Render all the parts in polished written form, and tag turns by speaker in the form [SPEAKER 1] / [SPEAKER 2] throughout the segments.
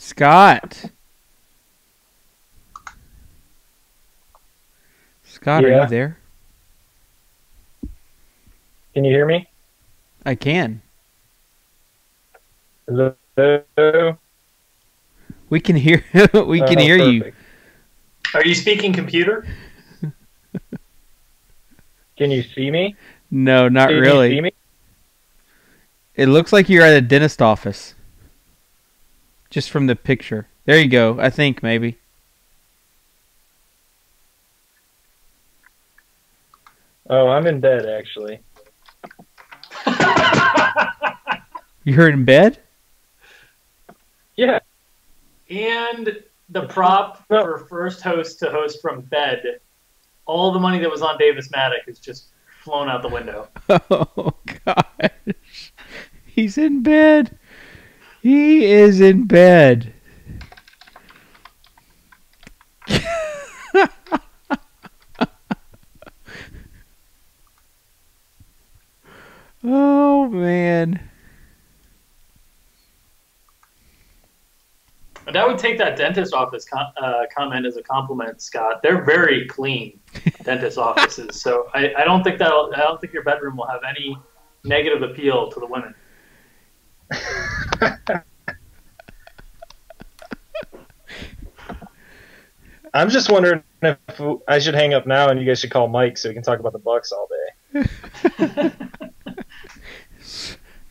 [SPEAKER 1] Scott. Scott, are you there?
[SPEAKER 2] Can you hear me?
[SPEAKER 1] I can.
[SPEAKER 2] Hello?
[SPEAKER 1] We can hear you.
[SPEAKER 3] Are you speaking computer?
[SPEAKER 2] Can you see me?
[SPEAKER 1] No, not
[SPEAKER 2] Can
[SPEAKER 1] really.
[SPEAKER 2] You see me?
[SPEAKER 1] It looks like you're at a dentist office. Just from the picture. There you go. I think maybe.
[SPEAKER 2] Oh, I'm in bed actually.
[SPEAKER 1] You're in bed?
[SPEAKER 2] Yeah.
[SPEAKER 3] And the prop for first host to host from bed, all the money that was on Davis Maddock is just flown out the window.
[SPEAKER 1] Oh, gosh. He's in bed. He is in bed. Oh, man.
[SPEAKER 3] And I would take that dentist office comment as a compliment, Scott. They're very clean dentist offices, so I don't think your bedroom will have any negative appeal to the women.
[SPEAKER 2] I'm just wondering if I should hang up now and you guys should call Mike so we can talk about the Bucks all day.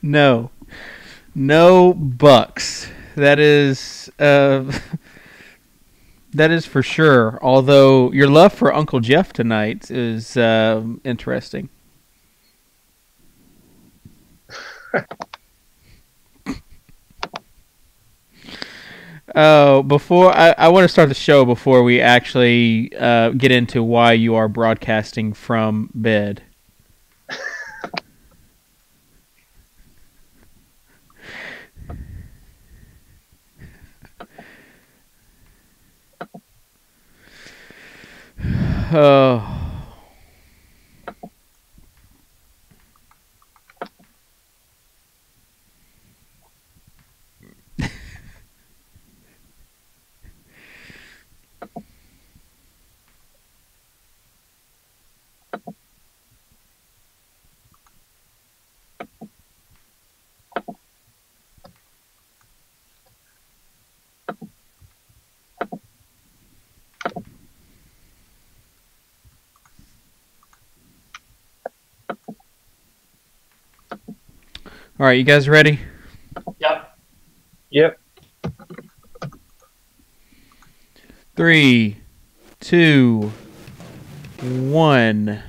[SPEAKER 1] No Bucks. That is for sure. Although your love for Uncle Jeff tonight is interesting. Oh, before I want to start the show before we actually get into why you are broadcasting from bed. Oh. All right, you guys ready?
[SPEAKER 3] Yep.
[SPEAKER 2] Yep.
[SPEAKER 1] 3, 2, 1.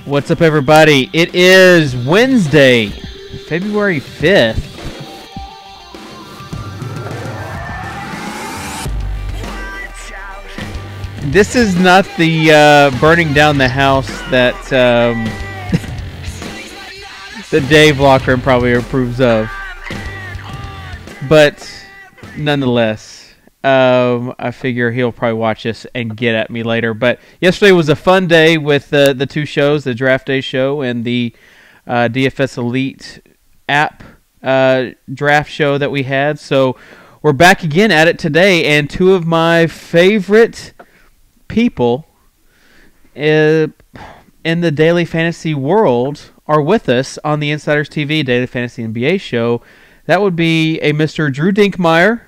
[SPEAKER 1] What's up, everybody? It is Wednesday, February 5th. This is not the burning down the house that that Dave Locker probably approves of. But nonetheless, I figure he'll probably watch this and get at me later. But yesterday was a fun day with the two shows, the Draft Day show and the DFS Elite app draft show that we had. So we're back again at it today, and two of my favorite people in the daily fantasy world are with us on the Insiders TV Daily Fantasy NBA show. That would be a Mr. Drew Dinkmeyer.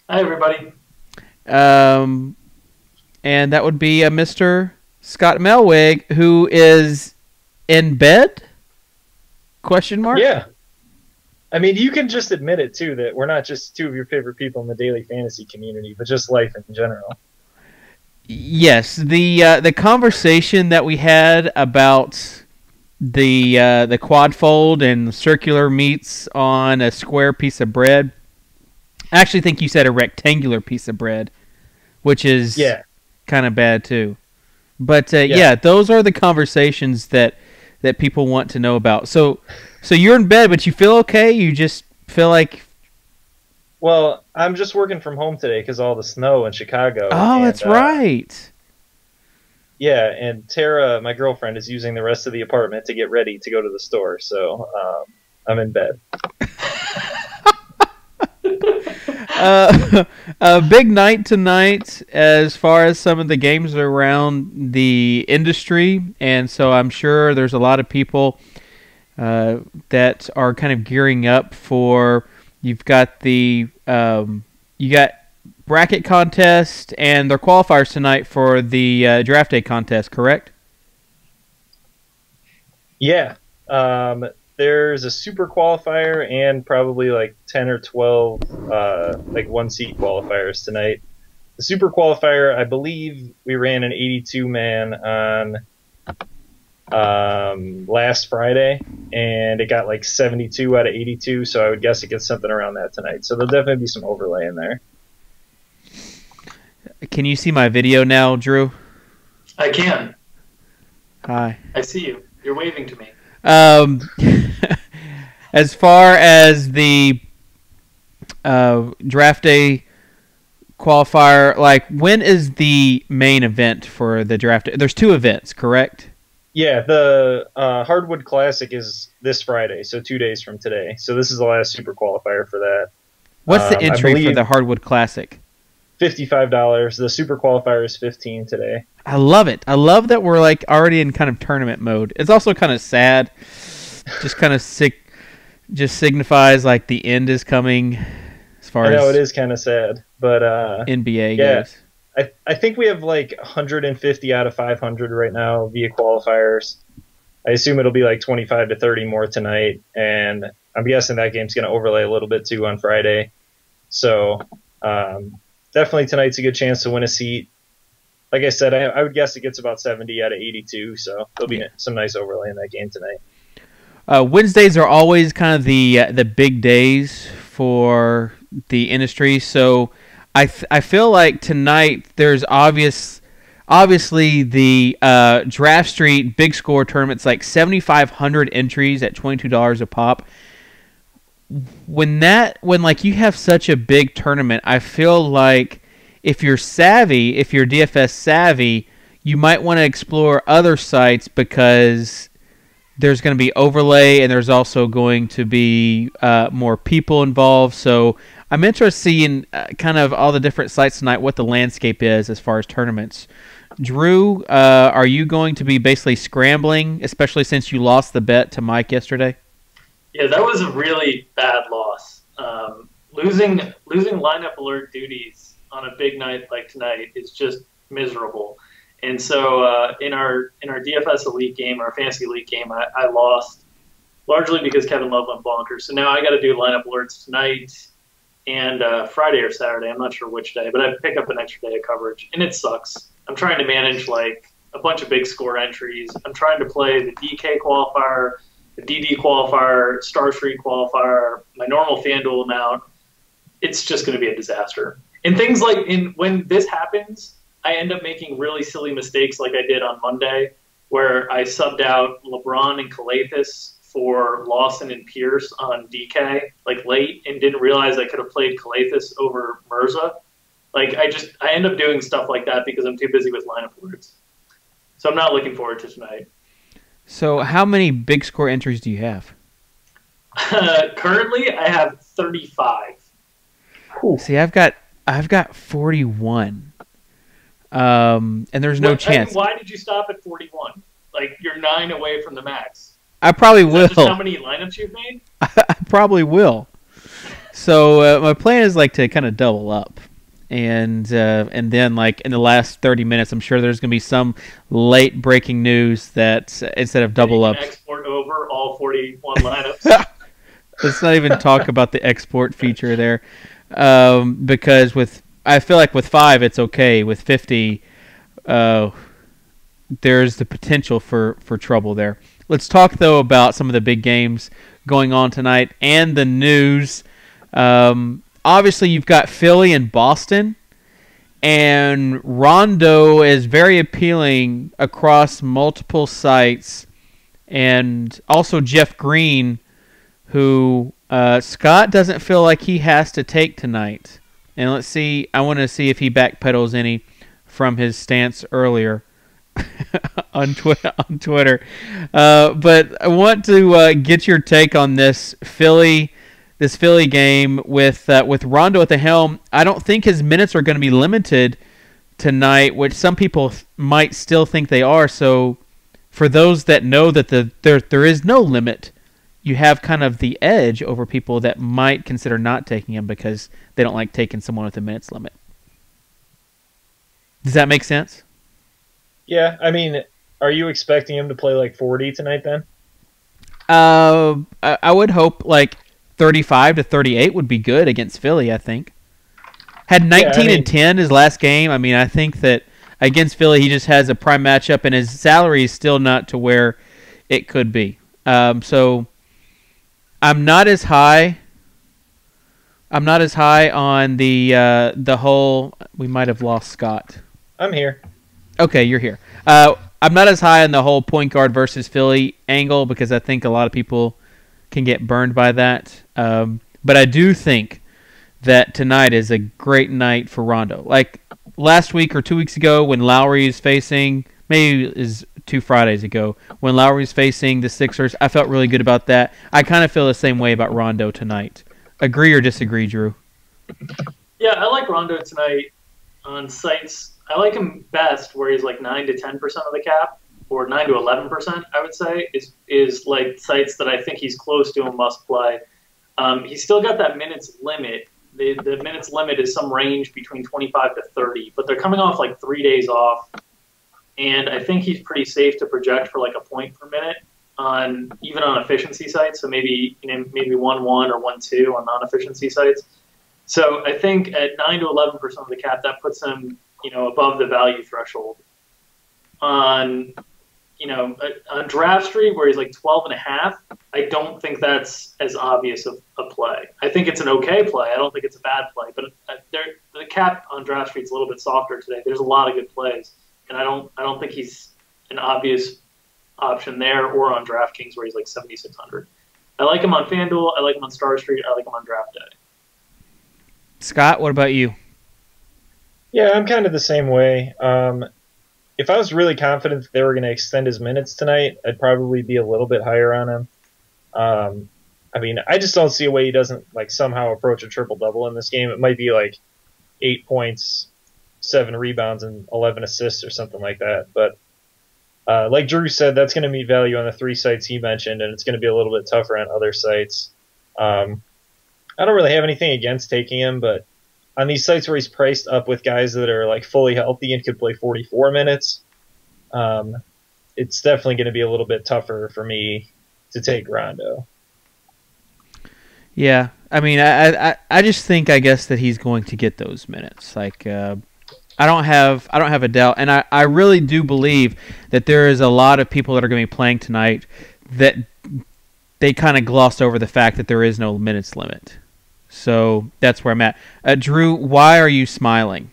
[SPEAKER 3] Hi, everybody.
[SPEAKER 1] And that would be a Mr. Scott Melwig, who is in bed? Question mark?
[SPEAKER 2] Yeah. I mean, you can just admit it, too, that we're not just two of your favorite people in the daily fantasy community, but just life in general.
[SPEAKER 1] Yes, the conversation that we had about the quad fold and circular meats on a square piece of bread. I actually think you said a rectangular piece of bread, which is kind of bad too. But yeah, those are the conversations that people want to know about. So you're in bed, but you feel okay? You just feel like...
[SPEAKER 2] Well, I'm just working from home today because all the snow in Chicago.
[SPEAKER 1] Oh, that's right.
[SPEAKER 2] Yeah, and Tara, my girlfriend, is using the rest of the apartment to get ready to go to the store. So I'm in bed.
[SPEAKER 1] A big night tonight as far as some of the games around the industry, and so I'm sure there's a lot of people that are kind of gearing up for. You've got the you got bracket contest and their qualifiers tonight for the draft day contest, correct?
[SPEAKER 2] Yeah. There's a super qualifier and probably like 10 or 12 like one seat qualifiers tonight. The super qualifier, I believe we ran an 82 man on last Friday, and it got like 72 out of 82, so I would guess it gets something around that tonight. So there'll definitely be some overlay in there.
[SPEAKER 1] Can you see my video now, Drew?
[SPEAKER 3] I can.
[SPEAKER 1] Hi.
[SPEAKER 3] I see you. You're waving to me.
[SPEAKER 1] As far as the draft day qualifier, like when is the main event for the draft day? There's 2 events, correct?
[SPEAKER 2] Yeah, the Hardwood Classic is this Friday, so 2 days from today. So this is the last super qualifier for that.
[SPEAKER 1] What's the entry for the Hardwood Classic?
[SPEAKER 2] $55. The super qualifier is $15 today.
[SPEAKER 1] I love it. I love that we're like already in kind of tournament mode. It's also kind of sad. Just kind of sick. Just signifies like the end is coming. As far
[SPEAKER 2] I know
[SPEAKER 1] as
[SPEAKER 2] it is kind of sad, but
[SPEAKER 1] NBA
[SPEAKER 2] yeah,
[SPEAKER 1] goes.
[SPEAKER 2] I think we have like 150 out of 500 right now via qualifiers. I assume it'll be like 25 to 30 more tonight, and I'm guessing that game's going to overlay a little bit too on Friday. So definitely tonight's a good chance to win a seat. Like I said, I would guess it gets about 70 out of 82, so there'll be some nice overlay in that game tonight.
[SPEAKER 1] Wednesdays are always kind of the big days for the industry, so I feel like tonight there's obviously the Draft Street Big Score tournament's like 7,500 entries at $22 a pop. When like you have such a big tournament, I feel like if you're DFS savvy, you might want to explore other sites because there's going to be overlay and there's also going to be more people involved. So I'm interested in kind of all the different sites tonight, what the landscape is as far as tournaments. Drew, are you going to be basically scrambling, especially since you lost the bet to Mike yesterday?
[SPEAKER 3] Yeah, that was a really bad loss. Losing lineup alert duties on a big night like tonight is just miserable. And so in our DFS Elite game, our Fantasy Elite game, I lost largely because Kevin Love went bonkers. So now I got to do lineup alerts tonight and Friday or Saturday. I'm not sure which day, but I pick up an extra day of coverage, and it sucks. I'm trying to manage like a bunch of big score entries. I'm trying to play the DK qualifier, the DD qualifier, Star Street qualifier, my normal FanDuel amount. It's just going to be a disaster. And things like when this happens, I end up making really silly mistakes like I did on Monday, where I subbed out LeBron and Calathis for Lawson and Pierce on DK, like late, and didn't realize I could have played Calathis over Mirza. Like I end up doing stuff like that because I'm too busy with lineup alerts. So I'm not looking forward to tonight.
[SPEAKER 1] So how many big score entries do you have?
[SPEAKER 3] Currently, I have 35.
[SPEAKER 1] See, I've got 41. And there's no chance.
[SPEAKER 3] Why did you stop at 41? Like, you're 9 away from the max.
[SPEAKER 1] I probably will.
[SPEAKER 3] Just how many lineups you've made?
[SPEAKER 1] I probably will. So my plan is like to kind of double up, and then like in the last 30 minutes, I'm sure there's gonna be some late breaking news that instead of double up,
[SPEAKER 3] export over all 41 lineups.
[SPEAKER 1] Let's not even talk about the export feature there, because I feel like with 5 it's okay. With 50, there's the potential for trouble there. Let's talk though about some of the big games going on tonight and the news. Obviously, you've got Philly and Boston, and Rondo is very appealing across multiple sites, and also Jeff Green, who Scott doesn't feel like he has to take tonight. And let's see, I want to see if he backpedals any from his stance earlier. on Twitter. But I want to get your take on this Philly game with Rondo at the helm. I don't think his minutes are going to be limited tonight, which some people might still think they are. So for those that know that there is no limit, you have kind of the edge over people that might consider not taking him because they don't like taking someone with a minutes limit. Does that make sense?
[SPEAKER 2] Yeah, I mean, are you expecting him to play like 40 tonight then?
[SPEAKER 1] I would hope like 35 to 38 would be good against Philly, I think. Had 19 and 10 his last game. I mean, I think that against Philly he just has a prime matchup and his salary is still not to where it could be. So I'm not as high on the whole. We might have lost Scott.
[SPEAKER 2] I'm here.
[SPEAKER 1] Okay, you're here. I'm not as high on the whole point guard versus Philly angle because I think a lot of people can get burned by that. But I do think that tonight is a great night for Rondo. Like last week or 2 weeks ago when Lowry is facing, maybe it is 2 Fridays ago, when Lowry is facing the Sixers, I felt really good about that. I kind of feel the same way about Rondo tonight. Agree or disagree, Drew?
[SPEAKER 3] Yeah, I like Rondo tonight on sites. I like him best where he's like 9 to 10% of the cap, or 9 to 11%, I would say, is like sites that I think he's close to a must play. He's still got that minutes limit. The minutes limit is some range between 25 to 30, but they're coming off like 3 days off, and I think he's pretty safe to project for like a point per minute even on efficiency sites. So maybe 1-1 or 1-2 on non-efficiency sites. So I think at 9 to 11% of the cap, that puts him above the value threshold. On Draft Street where he's like 12.5, I don't think that's as obvious of a play. I think it's an okay play. I don't think it's a bad play, but the cap on Draft Street's a little bit softer today. There's a lot of good plays, and I don't think he's an obvious option there or on DraftKings where he's like 7,600. I like him on FanDuel. I like him on Star Street. I like him on Draft Day.
[SPEAKER 1] Scott, what about you?
[SPEAKER 2] Yeah, I'm kind of the same way. If I was really confident that they were going to extend his minutes tonight, I'd probably be a little bit higher on him. I mean, I just don't see a way he doesn't like somehow approach a triple-double in this game. It might be like 8 points, 7 rebounds, and 11 assists or something like that. But like Drew said, that's going to meet value on the 3 sites he mentioned, and it's going to be a little bit tougher on other sites. I don't really have anything against taking him, but on these sites where he's priced up with guys that are like fully healthy and could play 44 minutes, it's definitely going to be a little bit tougher for me to take Rondo.
[SPEAKER 1] Yeah, I mean, I just think, I guess, that he's going to get those minutes. Like, I don't have a doubt, and I really do believe that there is a lot of people that are going to be playing tonight that they kind of glossed over the fact that there is no minutes limit. So that's where I'm at. Drew, why are you smiling?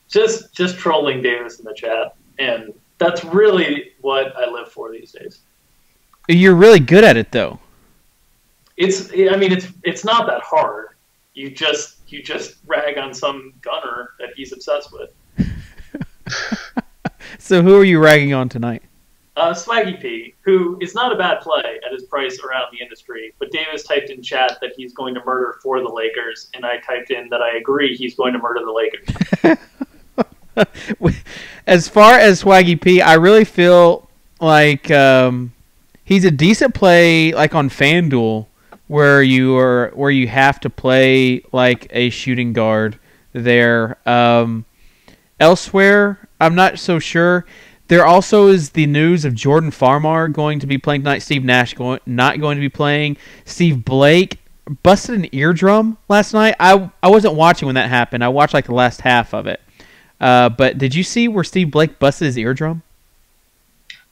[SPEAKER 3] Just trolling Davis in the chat, and that's really what I live for these days.
[SPEAKER 1] You're really good at it, though.
[SPEAKER 3] It's not that hard. You just rag on some gunner that he's obsessed with.
[SPEAKER 1] So who are you ragging on tonight?
[SPEAKER 3] Swaggy P, who is not a bad play at his price around the industry, but Davis typed in chat that he's going to murder for the Lakers, and I typed in that I agree he's going to murder the Lakers.
[SPEAKER 1] As far as Swaggy P, I really feel like he's a decent play, like on FanDuel, where you have to play like a shooting guard there. Elsewhere, I'm not so sure. There also is the news of Jordan Farmar going to be playing tonight. Steve Nash not going to be playing. Steve Blake busted an eardrum last night. I wasn't watching when that happened. I watched like the last half of it. But did you see where Steve Blake busted his eardrum?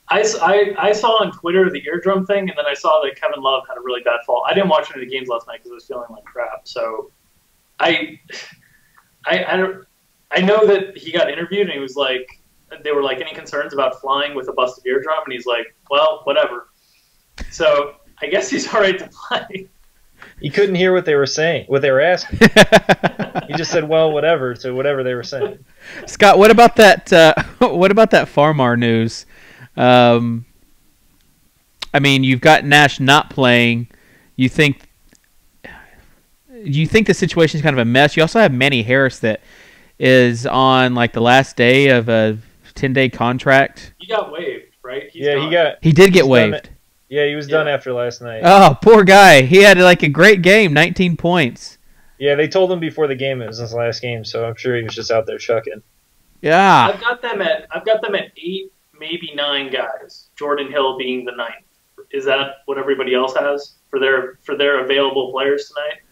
[SPEAKER 3] I saw on Twitter the eardrum thing, and then I saw that Kevin Love had a really bad fall. I didn't watch any of the games last night because I was feeling like crap. So I know that he got interviewed, and he was like, they were like, any concerns about flying with a busted eardrum? And he's like, well, whatever. So I guess he's all right to play.
[SPEAKER 2] He couldn't hear what they were saying, what they were asking. He just said, well, whatever, to whatever they were saying.
[SPEAKER 1] Scott, what about that what about that Farmar news? I mean, you've got Nash not playing. You think the situation is kind of a mess? You also have Manny Harris that is on like the last day of a 10-day contract.
[SPEAKER 3] He got waived, right?
[SPEAKER 1] He did get waived.
[SPEAKER 2] Yeah, he was done after last night.
[SPEAKER 1] Oh, poor guy. He had like a great game, 19 points.
[SPEAKER 2] Yeah, they told him before the game it was his last game, so I'm sure he was just out there chucking.
[SPEAKER 1] Yeah.
[SPEAKER 3] I've got them at 8, maybe 9 guys. Jordan Hill being the 9th. Is that what everybody else has for their available players tonight?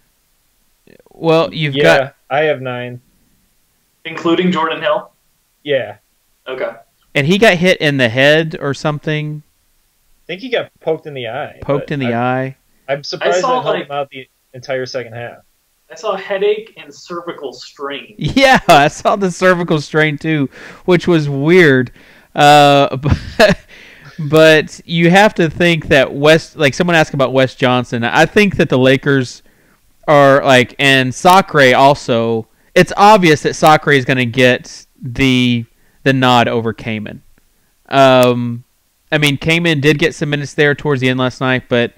[SPEAKER 1] Well,
[SPEAKER 2] Yeah, I have 9.
[SPEAKER 3] Including Jordan Hill?
[SPEAKER 2] Yeah.
[SPEAKER 3] Okay.
[SPEAKER 1] And he got hit in the head or something.
[SPEAKER 2] I think he got poked in the eye.
[SPEAKER 1] Eye.
[SPEAKER 2] I'm surprised that helped him out the entire second half.
[SPEAKER 3] I saw headache and cervical strain.
[SPEAKER 1] Yeah, I saw the cervical strain too, which was weird. But you have to think that someone asked about Wes Johnson. I think that the Lakers are and Sacre also. It's obvious that Sacre is going to get the nod over Kaman. I mean, Kaman did get some minutes there towards the end last night, but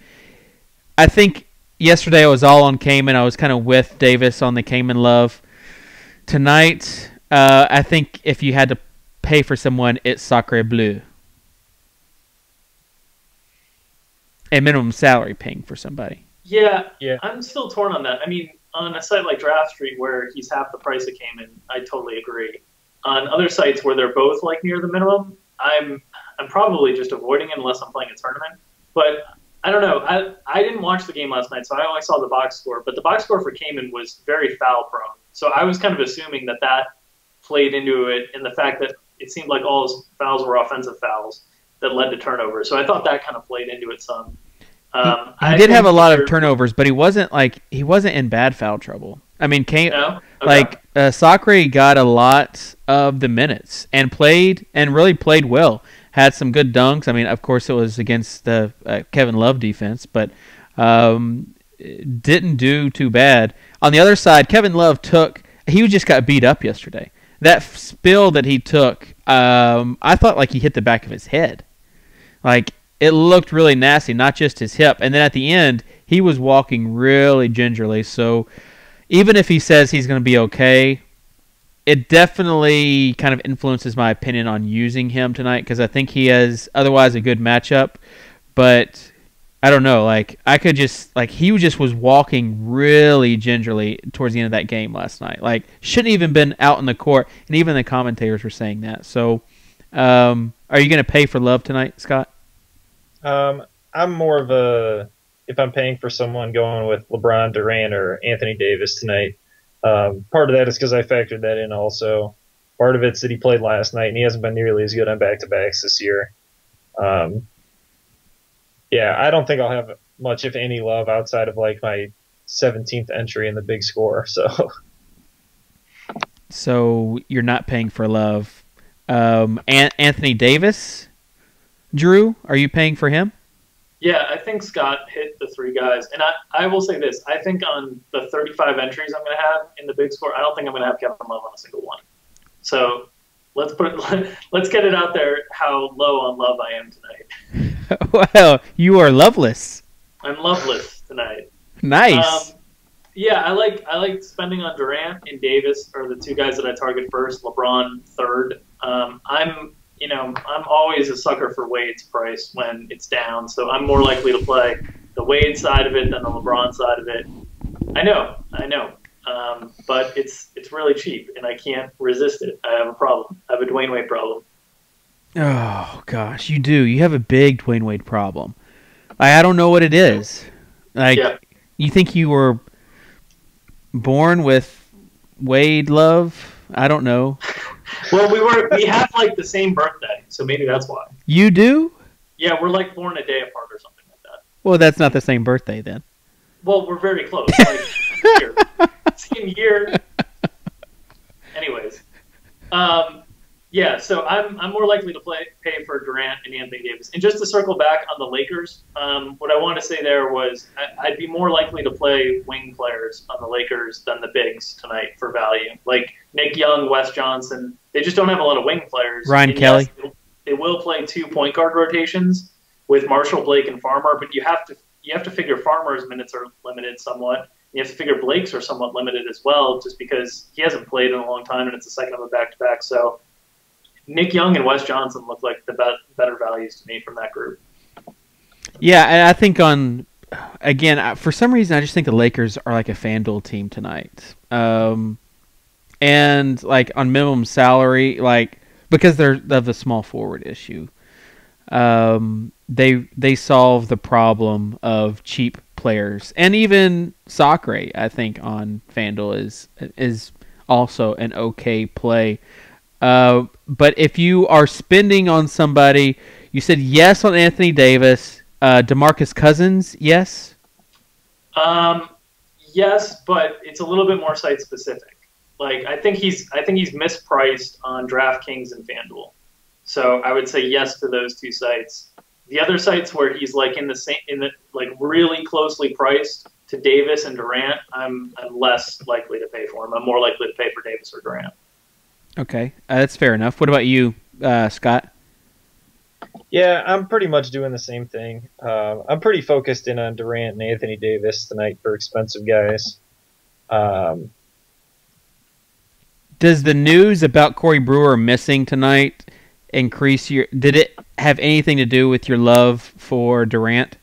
[SPEAKER 1] I think yesterday I was all on Kaman. I was kind of with Davis on the Kaman love. Tonight, I think if you had to pay for someone, it's Sacre Bleu. A minimum salary paying for somebody.
[SPEAKER 3] Yeah, I'm still torn on that. I mean, on a site like Draft Street where he's half the price of Kaman, I totally agree. On other sites where they're both near the minimum, I'm probably just avoiding it unless I'm playing a tournament. But I don't know. I didn't watch the game last night, so I only saw the box score. But the box score for Kaman was very foul prone. So I was kind of assuming that played into it, and the fact that it seemed like all his fouls were offensive fouls that led to turnovers. So I thought that kind of played into it some.
[SPEAKER 1] He did have a lot of turnovers, but he wasn't in bad foul trouble. I mean, Sacre got a lot of the minutes and really played well. Had some good dunks. I mean, of course, it was against the Kevin Love defense, but didn't do too bad. On the other side, Kevin Love he just got beat up yesterday. That spill that he took, I thought he hit the back of his head. It looked really nasty, not just his hip. And then at the end, he was walking really gingerly. So even if he says he's going to be okay, it definitely kind of influences my opinion on using him tonight because I think he has otherwise a good matchup. But I don't know. He was walking really gingerly towards the end of that game last night. Shouldn't even been out in the court. And even the commentators were saying that. So are you going to pay for Love tonight, Scott?
[SPEAKER 2] I'm more of if I'm paying for someone, going with LeBron, Durant, or Anthony Davis tonight. Part of that is because I factored that in also. Part of it's that he played last night, and he hasn't been nearly as good on back-to-backs this year. I don't think I'll have much, if any, Love outside of my 17th entry in the big score.
[SPEAKER 1] So you're not paying for Love. Anthony Davis? Drew, are you paying for him?
[SPEAKER 3] Yeah, I think Scott hit the 3 guys. And I will say this. I think on the 35 entries I'm going to have in the big score, I don't think I'm going to have Kevin Love on a single one. So let's get it out there how low on Love I am tonight.
[SPEAKER 1] Well, you are loveless.
[SPEAKER 3] I'm loveless tonight.
[SPEAKER 1] Nice.
[SPEAKER 3] I like spending on Durant and Davis are the 2 guys that I target first, LeBron third. I'm always a sucker for Wade's price when it's down, so I'm more likely to play the Wade side of it than the LeBron side of it. I know, but it's really cheap, and I can't resist it. I have a problem. I have a Dwayne Wade problem.
[SPEAKER 1] Oh, gosh, you do. You have a big Dwayne Wade problem. I don't know what it is. You think you were born with Wade love? I don't know.
[SPEAKER 3] Well, we have the same birthday, so maybe that's why.
[SPEAKER 1] You do?
[SPEAKER 3] Yeah, we're born a day apart or something like that.
[SPEAKER 1] Well, that's not the same birthday then.
[SPEAKER 3] Well, we're very close. Same year. Anyways, Yeah, so I'm more likely to pay for Durant and Anthony Davis. And just to circle back on the Lakers, what I wanted to say there was I'd be more likely to play wing players on the Lakers than the bigs tonight for value. Like Nick Young, Wes Johnson, they just don't have a lot of wing players.
[SPEAKER 1] Ryan
[SPEAKER 3] And
[SPEAKER 1] Kelly.
[SPEAKER 3] yes, they will play 2 point guard rotations with Marshall, Blake, and Farmer, but you have to figure Farmer's minutes are limited somewhat. You have to figure Blake's are somewhat limited as well, just because he hasn't played in a long time and it's the second of a back-to-back. So Nick Young and Wes Johnson look like the better values to me from that group.
[SPEAKER 1] Yeah, and I think again, for some reason, I just think the Lakers are like a FanDuel team tonight. And like on minimum salary, like because they're of the small forward issue, they solve the problem of cheap players, and even Sacre, I think, on FanDuel is also an okay play. But if you are spending on somebody, you said yes on Anthony Davis, DeMarcus Cousins, yes.
[SPEAKER 3] Yes, but it's a little bit more site specific. Like I think he's mispriced on DraftKings and FanDuel. So I would say yes to those 2 sites. The other sites where he's like like really closely priced to Davis and Durant, I'm less likely to pay for him. I'm more likely to pay for Davis or Durant.
[SPEAKER 1] Okay, that's fair enough. What about you, Scott?
[SPEAKER 2] Yeah, I'm pretty much doing the same thing. I'm pretty focused in on Durant and Anthony Davis tonight for expensive guys.
[SPEAKER 1] Does the news about Corey Brewer missing tonight did it have anything to do with your love for Durant?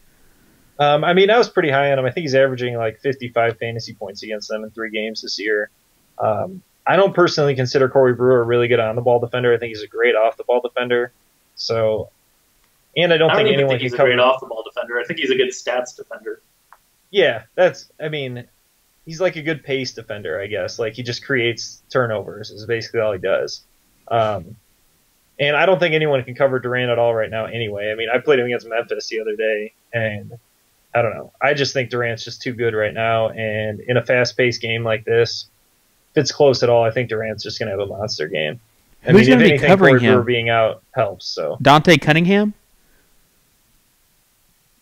[SPEAKER 2] I mean, I was pretty high on him. I think he's averaging like 55 fantasy points against them in 3 games this year. I don't personally consider Corey Brewer a really good on-the-ball defender. I think he's a great off-the-ball defender. So, and I don't think anyone
[SPEAKER 3] think he's a great off-the-ball defender. I think he's a good stats defender.
[SPEAKER 2] Yeah, he's like a good pace defender, I guess. Like he just creates turnovers is basically all he does. And I don't think anyone can cover Durant at all right now anyway. I mean, I played him against Memphis the other day, and I don't know. I just think Durant's just too good right now. And in a fast-paced game like this, if it's close at all, I think Durant's just going to have a monster game.
[SPEAKER 1] Who's going to be covering him?
[SPEAKER 2] Being out helps. So
[SPEAKER 1] Dante Cunningham?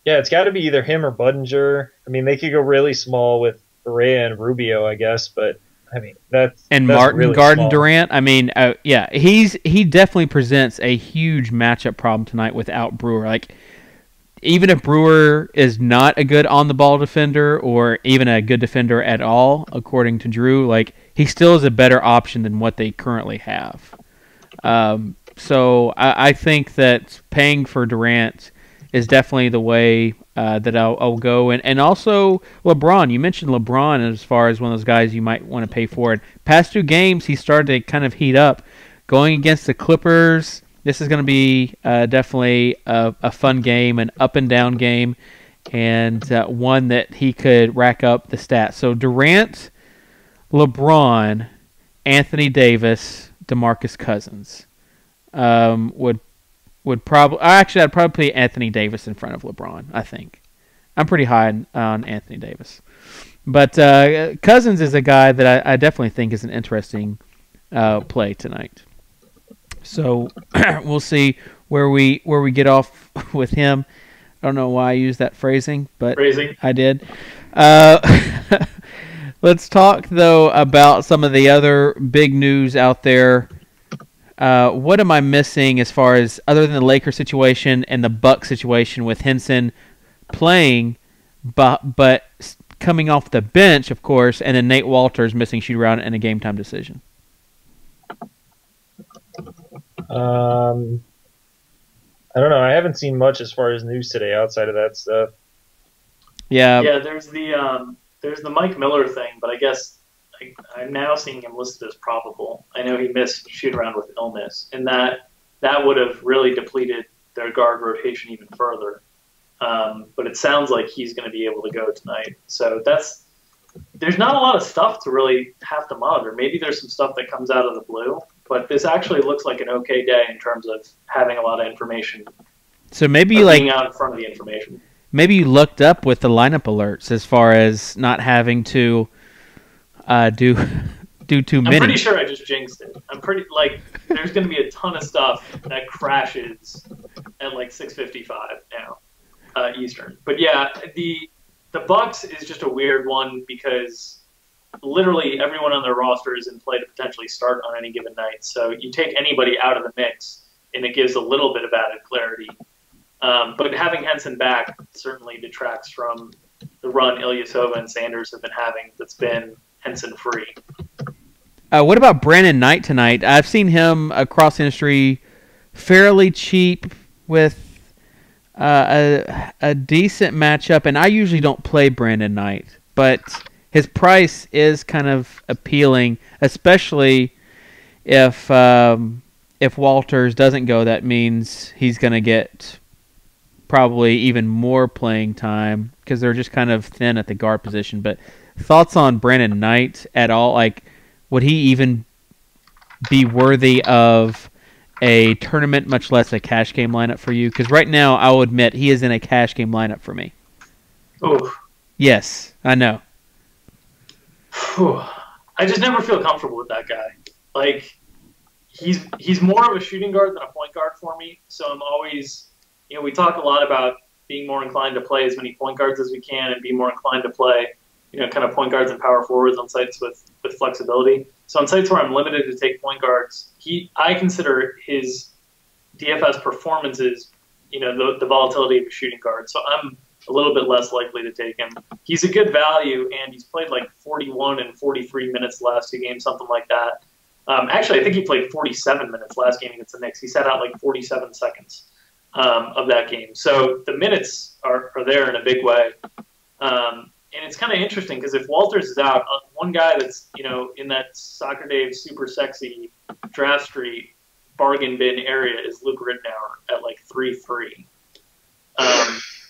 [SPEAKER 2] Yeah, it's got to be either him or Budinger. I mean, they could go really small with Barea and Rubio, I guess, but I mean that's
[SPEAKER 1] Martin
[SPEAKER 2] really
[SPEAKER 1] Garden
[SPEAKER 2] small.
[SPEAKER 1] Durant. I mean, yeah, he definitely presents a huge matchup problem tonight without Brewer. Like, even if Brewer is not a good on-the-ball defender or even a good defender at all, according to Drew, like he still is a better option than what they currently have. So I think that paying for Durant is definitely the way that I'll go. And also LeBron. You mentioned LeBron as far as one of those guys you might want to pay for it. Past 2 games, he started to kind of heat up. Going against the Clippers, this is going to be definitely a fun game, an up-and-down game, and one that he could rack up the stats. So Durant, LeBron, Anthony Davis, DeMarcus Cousins would probably. Actually, I'd probably put Anthony Davis in front of LeBron. I think I'm pretty high on Anthony Davis, but Cousins is a guy that I definitely think is an interesting play tonight. So we'll see where we get off with him. I don't know why I used that phrasing, but I did. Let's talk, though, about some of the other big news out there. What am I missing as far as, other than the Lakers situation and the Bucks situation with Henson playing, but coming off the bench, of course, and then Nate Walters missing shoot-around and a game-time decision?
[SPEAKER 2] I don't know. I haven't seen much as far as news today outside of that stuff.
[SPEAKER 3] Yeah, there's the Mike Miller thing, but I guess I'm now seeing him listed as probable. I know he missed shoot-around with illness, and that would have really depleted their guard rotation even further. But it sounds like he's going to be able to go tonight. So there's not a lot of stuff to really have to monitor. Maybe there's some stuff that comes out of the blue, but this actually looks like an okay day in terms of having a lot of information.
[SPEAKER 1] So maybe
[SPEAKER 3] being out in front of the information.
[SPEAKER 1] Maybe you looked up with the lineup alerts as far as not having to do do too
[SPEAKER 3] I'm
[SPEAKER 1] many.
[SPEAKER 3] pretty sure I just jinxed it. I'm pretty there's going to be a ton of stuff that crashes at like 6:55 now Eastern. But yeah, the Bucks is just a weird one because literally everyone on their roster is in play to potentially start on any given night. So you take anybody out of the mix, and it gives a little bit of added clarity. But having Henson back certainly detracts from the run Ilyasova and Sanders have been having that's been Henson-free.
[SPEAKER 1] What about Brandon Knight tonight? I've seen him across the industry fairly cheap with a decent matchup, and I usually don't play Brandon Knight, but his price is kind of appealing, especially if Walters doesn't go. That means he's going to get probably even more playing time because they're just kind of thin at the guard position. But thoughts on Brandon Knight at all? Like, would he even be worthy of a tournament, much less a cash game lineup for you? Because right now, I will admit, he is in a cash game lineup for me.
[SPEAKER 3] Oh.
[SPEAKER 1] Yes, I know.
[SPEAKER 3] I just never feel comfortable with that guy. Like, he's more of a shooting guard than a point guard for me. So I'm always, we talk a lot about being more inclined to play as many point guards as we can and be more inclined to play, kind of point guards and power forwards on sites with flexibility. So on sites where I'm limited to take point guards, I consider his DFS performances, the volatility of a shooting guard. So I'm a little bit less likely to take him. He's a good value, and he's played like 41 and 43 minutes the last two games, something like that. Actually, I think he played 47 minutes last game against the Knicks. He sat out like 47 seconds of that game. So the minutes are there in a big way. And it's kind of interesting because if Walters is out, one guy that's, in that Soccer Dave super sexy draft street bargain bin area is Luke Rittenauer at like 3-3.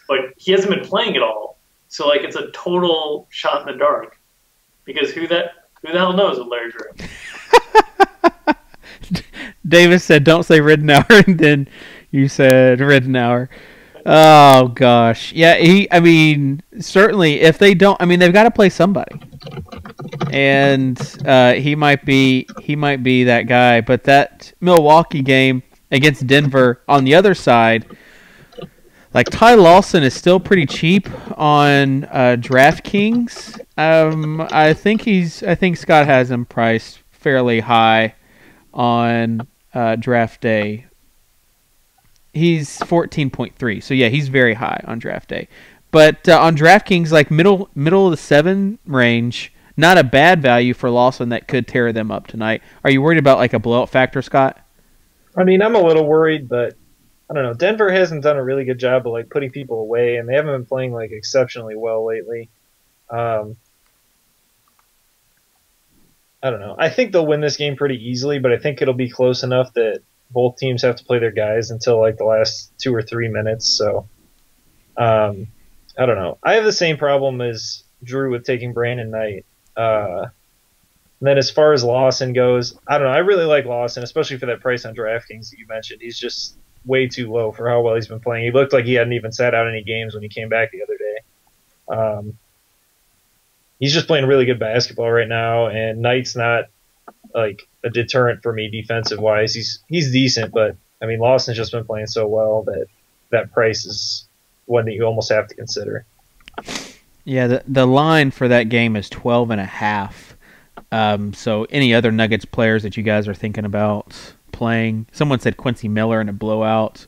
[SPEAKER 3] But he hasn't been playing at all. So like it's a total shot in the dark because who the hell knows with Larry Drew?
[SPEAKER 1] Davis said, "Don't say Rittenauer," and then you said Rittenauer. Oh gosh, yeah. Certainly, if they don't, they've got to play somebody, and he might be that guy. But that Milwaukee game against Denver on the other side, like Ty Lawson is still pretty cheap on DraftKings. I think Scott has him priced fairly high on draft day. He's 14.3, so yeah, he's very high on draft day. But on DraftKings, like middle of the 7 range, not a bad value for Lawson that could tear them up tonight. Are you worried about like a blowout factor, Scott?
[SPEAKER 2] I'm a little worried, but I don't know. Denver hasn't done a really good job of like putting people away, and they haven't been playing like exceptionally well lately. I don't know. I think they'll win this game pretty easily, but I think it'll be close enough that both teams have to play their guys until like the last 2 or 3 minutes. So, I don't know. I have the same problem as Drew with taking Brandon Knight. And then as far as Lawson goes, I don't know. I really like Lawson, especially for that price on DraftKings that you mentioned. He's just way too low for how well he's been playing. He looked like he hadn't even sat out any games when he came back the other day. He's just playing really good basketball right now, and Knight's not like a deterrent for me defensive wise. He's decent, but Lawson's just been playing so well that price is one that you almost have to consider.
[SPEAKER 1] Yeah, the line for that game is 12.5. So any other Nuggets players that you guys are thinking about playing? Someone said Quincy Miller in a blowout.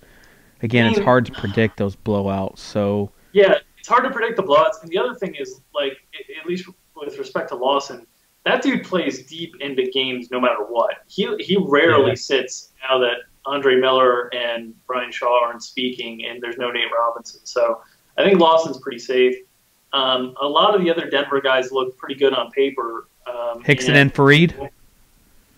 [SPEAKER 1] Again, it's hard to predict those blowouts. So
[SPEAKER 3] yeah, it's hard to predict the blowouts. And the other thing is, like, at least with respect to Lawson, that dude plays deep into games no matter what. He rarely sits now that Andre Miller and Brian Shaw aren't speaking and there's no Nate Robinson. So I think Lawson's pretty safe. A lot of the other Denver guys look pretty good on paper.
[SPEAKER 1] Hickson and Fareed?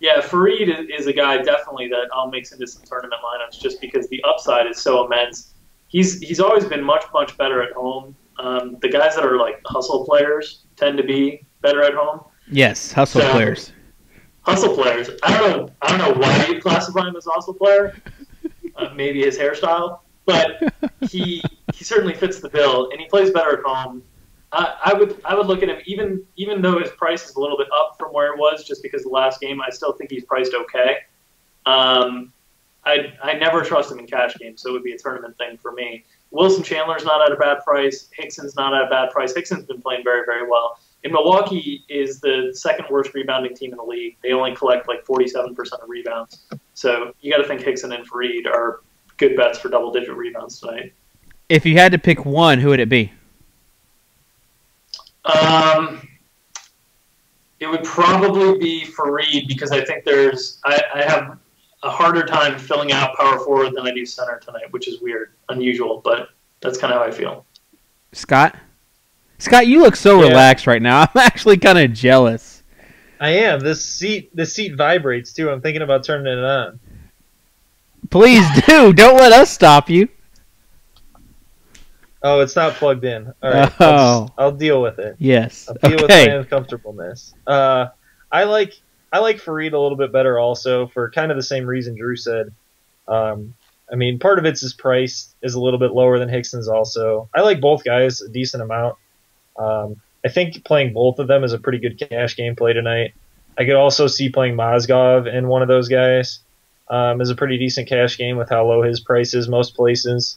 [SPEAKER 3] Yeah, Fareed is a guy definitely that I'll mix into some tournament lineups just because the upside is so immense. He's always been much, much better at home. The guys that are like hustle players tend to be better at home.
[SPEAKER 1] Yes, hustle players.
[SPEAKER 3] Hustle players. I don't know why you classify him as a hustle player. Maybe his hairstyle, but he certainly fits the bill, and he plays better at home. I would look at him even though his price is a little bit up from where it was just because the last game. I still think he's priced okay. I never trust him in cash games, so it would be a tournament thing for me. Wilson Chandler's not at a bad price. Hickson's not at a bad price. Hickson's been playing very, very well. And Milwaukee is the second worst rebounding team in the league. They only collect like 47% of rebounds. So you got to think Hickson and Fareed are good bets for double-digit rebounds tonight.
[SPEAKER 1] If you had to pick one, who would it be?
[SPEAKER 3] It would probably be Fareed because I think I have a harder time filling out power forward than I do center tonight, which is weird, unusual, but that's kind of how I feel.
[SPEAKER 1] Scott? Scott, you look so relaxed right now. I'm actually kind of jealous.
[SPEAKER 2] I am. This seat vibrates too. I'm thinking about turning it on.
[SPEAKER 1] Please do. Don't let us stop you.
[SPEAKER 2] Oh, it's not plugged in. All right. I'll deal with it.
[SPEAKER 1] Yes.
[SPEAKER 2] I'll deal with my uncomfortableness. I like Fareed a little bit better also for kind of the same reason Drew said. I mean, part of it's his price is a little bit lower than Hickson's also. I like both guys a decent amount. I think playing both of them is a pretty good cash game play tonight. I could also see playing Mozgov in one of those guys as a pretty decent cash game with how low his price is most places.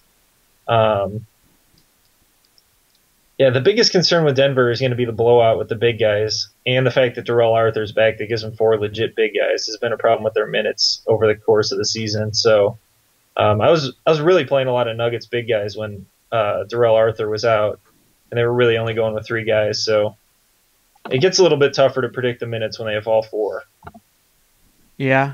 [SPEAKER 2] Yeah, the biggest concern with Denver is going to be the blowout with the big guys and the fact that Darrell Arthur's back that gives them 4 legit big guys has been a problem with their minutes over the course of the season. So I was really playing a lot of Nuggets big guys when Darrell Arthur was out, and they were really only going with 3 guys. So it gets a little bit tougher to predict the minutes when they have all 4.
[SPEAKER 1] Yeah.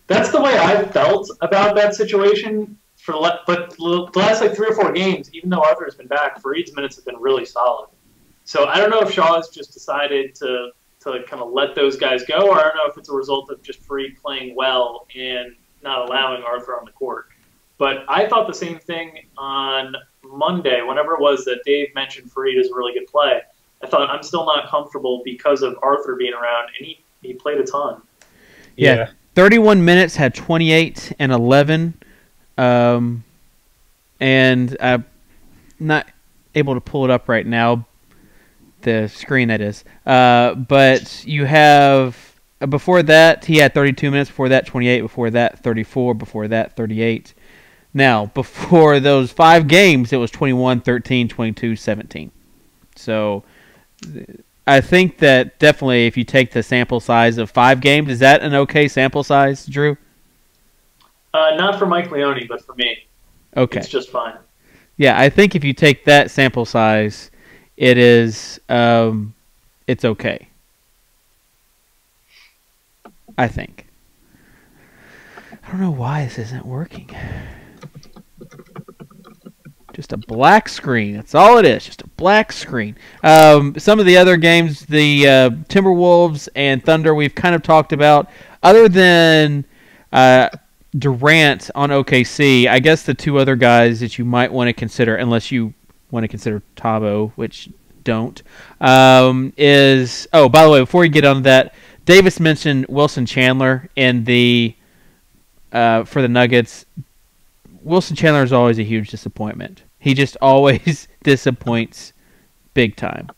[SPEAKER 3] That's the way I felt about that situation. But the last like 3 or 4 games, even though Arthur has been back, Fareed's minutes have been really solid. So I don't know if Shaw has just decided to kind of let those guys go, or I don't know if it's a result of just Fareed playing well and not allowing Arthur on the court. But I thought the same thing on Monday, whenever it was that Dave mentioned Fareed is a really good play. I thought I'm still not comfortable because of Arthur being around, and he played a ton.
[SPEAKER 1] Yeah. 31 minutes, had 28 and 11. And I'm not able to pull it up right now, the screen that is. But you have, before that, he had 32 minutes, before that 28, before that 34, before that 38. Now, before those 5 games, it was 21, 13, 22, 17. So I think that definitely if you take the sample size of 5 games, is that an okay sample size, Drew?
[SPEAKER 3] Not for Mike Leone, but for me.
[SPEAKER 1] Okay.
[SPEAKER 3] It's just fine.
[SPEAKER 1] Yeah, I think if you take that sample size, it is, it's okay. I think. I don't know why this isn't working. Just a black screen. That's all it is. Just a black screen. Some of the other games, the Timberwolves and Thunder, we've kind of talked about. Other than Durant on OKC, I guess the 2 other guys that you might want to consider, unless you want to consider Tabo, which don't, is... Oh, by the way, before we get on that, Davis mentioned Wilson Chandler in the for the Nuggets. Wilson Chandler is always a huge disappointment. He just always disappoints big time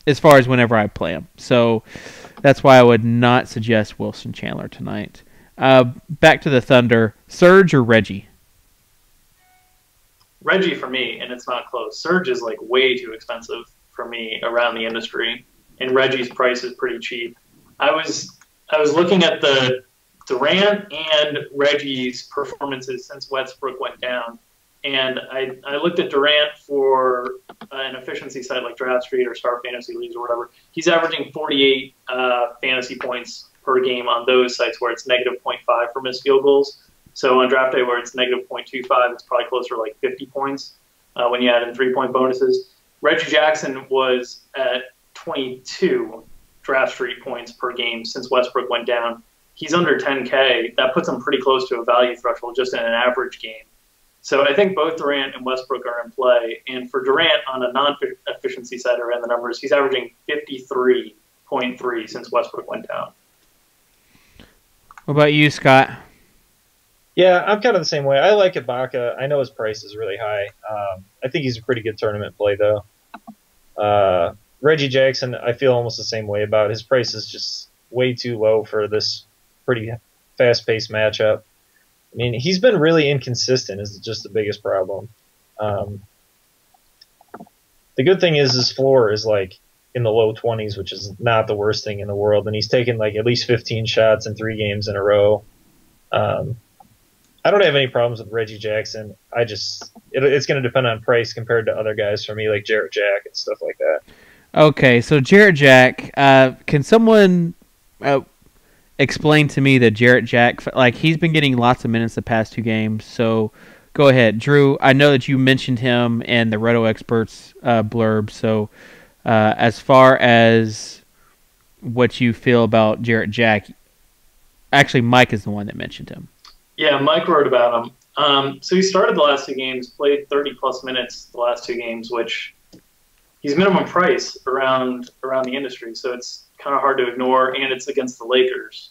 [SPEAKER 1] as far as whenever I play him. So that's why I would not suggest Wilson Chandler tonight. Back to the Thunder. Serge or Reggie?
[SPEAKER 3] Reggie for me, and it's not close. Serge is like way too expensive for me around the industry, and Reggie's price is pretty cheap. I was looking at the Durant and Reggie's performances since Westbrook went down, and I looked at Durant for an efficiency site like Draft Street or Star Fantasy Leagues or whatever. He's averaging 48 fantasy points per game on those sites where it's negative 0.5 for missed field goals. So on draft day where it's negative 0.25, it's probably closer to like 50 points when you add in 3-point bonuses. Reggie Jackson was at 22 draft street points per game since Westbrook went down. He's under 10K. That puts him pretty close to a value threshold just in an average game. So I think both Durant and Westbrook are in play. And for Durant on a non-efficiency side around the numbers, he's averaging 53.3 since Westbrook went down.
[SPEAKER 1] What about you, Scott?
[SPEAKER 2] Yeah, I'm kind of the same way. I like Ibaka. I know his price is really high. I think he's a pretty good tournament play, though. Reggie Jackson, I feel almost the same way about. His price is just way too low for this pretty fast-paced matchup. I mean, he's been really inconsistent is just the biggest problem. The good thing is his floor is like in the low 20s, which is not the worst thing in the world, and he's taken like at least 15 shots in 3 games in a row. I don't have any problems with Reggie Jackson. It's going to depend on price compared to other guys for me, like Jarrett Jack and stuff like that.
[SPEAKER 1] Okay, so Jarrett Jack, can someone explain to me that Jarrett Jack, like he's been getting lots of minutes the past 2 games, so go ahead. Drew, I know that you mentioned him in the Roto Experts blurb, so as far as what you feel about Jarrett Jack, actually Mike is the one that mentioned him.
[SPEAKER 3] Yeah, Mike wrote about him. So he started the last 2 games, played 30-plus minutes the last 2 games, which he's minimum price around the industry, so it's kind of hard to ignore, and it's against the Lakers,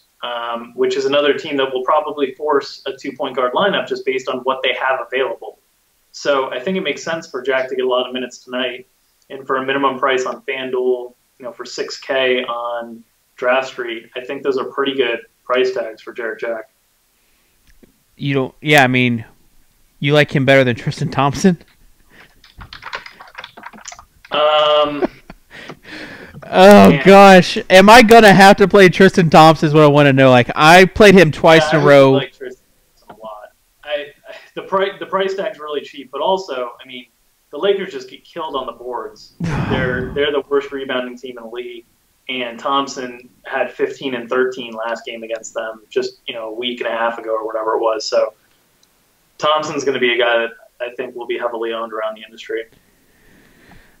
[SPEAKER 3] which is another team that will probably force a 2-point guard lineup just based on what they have available. So I think it makes sense for Jack to get a lot of minutes tonight, and for a minimum price on FanDuel, for $6K on Draft Street, I think those are pretty good price tags for Jarrett Jack.
[SPEAKER 1] You don't? Yeah, I mean, you like him better than Tristan Thompson? Oh gosh, am I gonna have to play Tristan Thompson? Is what I want to know. Like I played him twice in a row.
[SPEAKER 3] I like Tristan Thompson a lot. The price tag's really cheap, but also, I mean, the Lakers just get killed on the boards. They're the worst rebounding team in the league, and Thompson had 15 and 13 last game against them, just a week and a half ago or whatever it was. So Thompson's going to be a guy that I think will be heavily owned around the industry.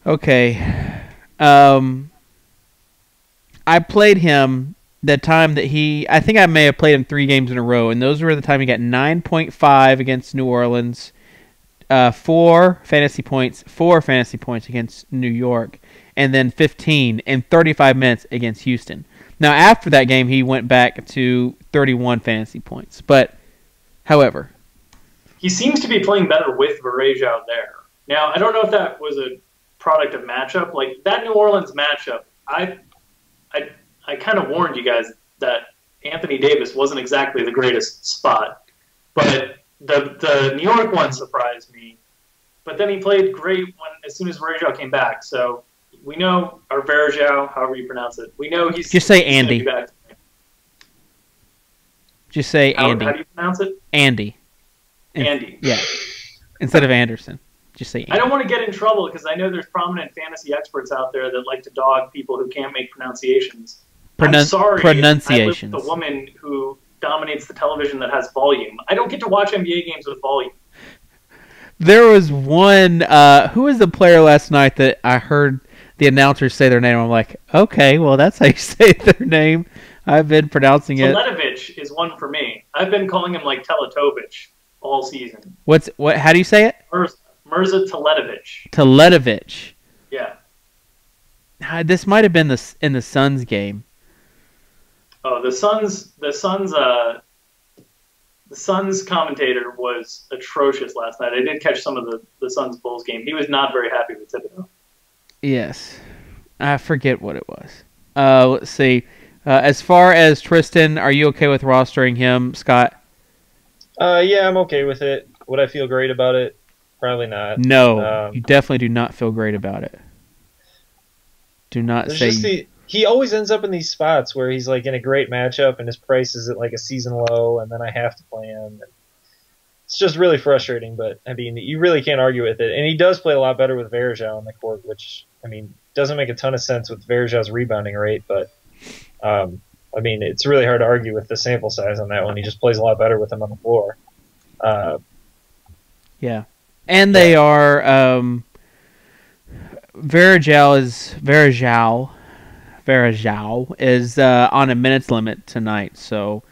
[SPEAKER 1] Okay. I played him the time that I think I may have played him 3 games in a row, and those were the time he got 9.5 against New Orleans, 4 fantasy points against New York, and then 15 in 35 minutes against Houston. Now, after that game, he went back to 31 fantasy points. But, however,
[SPEAKER 3] he seems to be playing better with Varejao there. Now, I don't know if that was a product of matchup. Like, that New Orleans matchup, I kind of warned you guys that Anthony Davis wasn't exactly the greatest spot. But the New York one surprised me. But then he played great as soon as Varejao came back. So we know, or Varejao, however you pronounce it, we know he's
[SPEAKER 1] just say Andy. Just say Andy.
[SPEAKER 3] How do you pronounce it?
[SPEAKER 1] Andy.
[SPEAKER 3] Andy.
[SPEAKER 1] Yeah. Instead of Anderson. Just say Andy.
[SPEAKER 3] I don't want to get in trouble because I know there's prominent fantasy experts out there that like to dog people who can't make pronunciations. I'm sorry.
[SPEAKER 1] Pronunciations.
[SPEAKER 3] I live with a woman who dominates the television that has volume. I don't get to watch NBA games with volume.
[SPEAKER 1] There was one. Who was the player last night that I heard the announcers say their name? I'm like, okay, well, that's how you say their name. I've been pronouncing it.
[SPEAKER 3] Teletovic is one for me. I've been calling him like Teletovic all season.
[SPEAKER 1] What? How do you say it?
[SPEAKER 3] Mirza Teletovic.
[SPEAKER 1] Teletovic.
[SPEAKER 3] Yeah.
[SPEAKER 1] This might have been in the Suns game.
[SPEAKER 3] Oh, the Suns commentator was atrocious last night. I did catch some of the Suns Bulls game. He was not very happy with Thibodeau.
[SPEAKER 1] Yes. I forget what it was. Let's see. As far as Tristan, are you okay with rostering him, Scott?
[SPEAKER 2] Yeah, I'm okay with it. Would I feel great about it? Probably not.
[SPEAKER 1] No, you definitely do not feel great about it. Do not say...
[SPEAKER 2] He always ends up in these spots where he's like in a great matchup and his price is at like a season low, and then I have to play him. It's just really frustrating, but I mean, you really can't argue with it. And he does play a lot better with Varejao on the court, which I mean doesn't make a ton of sense with Verejao's rebounding rate, but I mean it's really hard to argue with the sample size on that one. He just plays a lot better with him on the floor.
[SPEAKER 1] Yeah, and they are Varejao is on a minutes limit tonight, so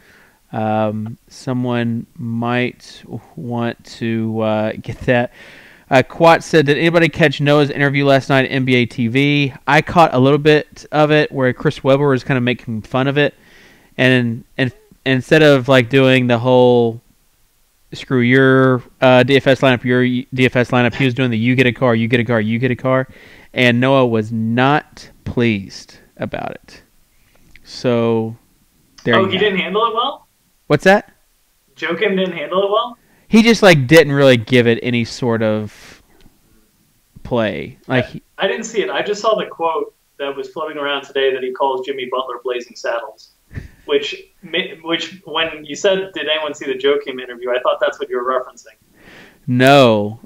[SPEAKER 1] someone might want to get that. Quat said, did anybody catch Noah's interview last night at NBA TV? I caught a little bit of it where Chris Webber was kind of making fun of it, and instead of like doing the whole screw your DFS lineup, he was doing the you get a car, you get a car, you get a car. and Noah was not pleased about it. So there you go.
[SPEAKER 3] He didn't handle it well?
[SPEAKER 1] What's that?
[SPEAKER 3] Joakim didn't handle it well?
[SPEAKER 1] He just didn't really give it any sort of play.
[SPEAKER 3] I didn't see it. I just saw the quote that was floating around today that he calls Jimmy Butler blazing saddles. Which when you said, did anyone see the Joakim interview, I thought that's what you were referencing.
[SPEAKER 1] No.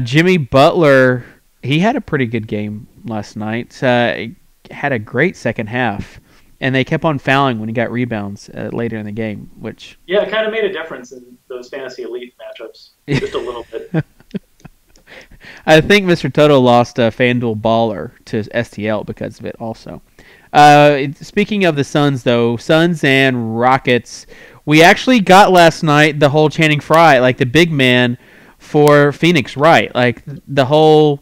[SPEAKER 1] Jimmy Butler, he had a pretty good game last night. Had a great second half. And they kept on fouling when he got rebounds later in the game, which...
[SPEAKER 3] Yeah, it kind of made a difference in those fantasy elite matchups. Just a little bit.
[SPEAKER 1] I think Mr. Toto lost a FanDuel Baller to STL because of it also. Speaking of the Suns, though, Suns and Rockets, we actually got last night the whole Channing Frye, the big man for Phoenix, right? The whole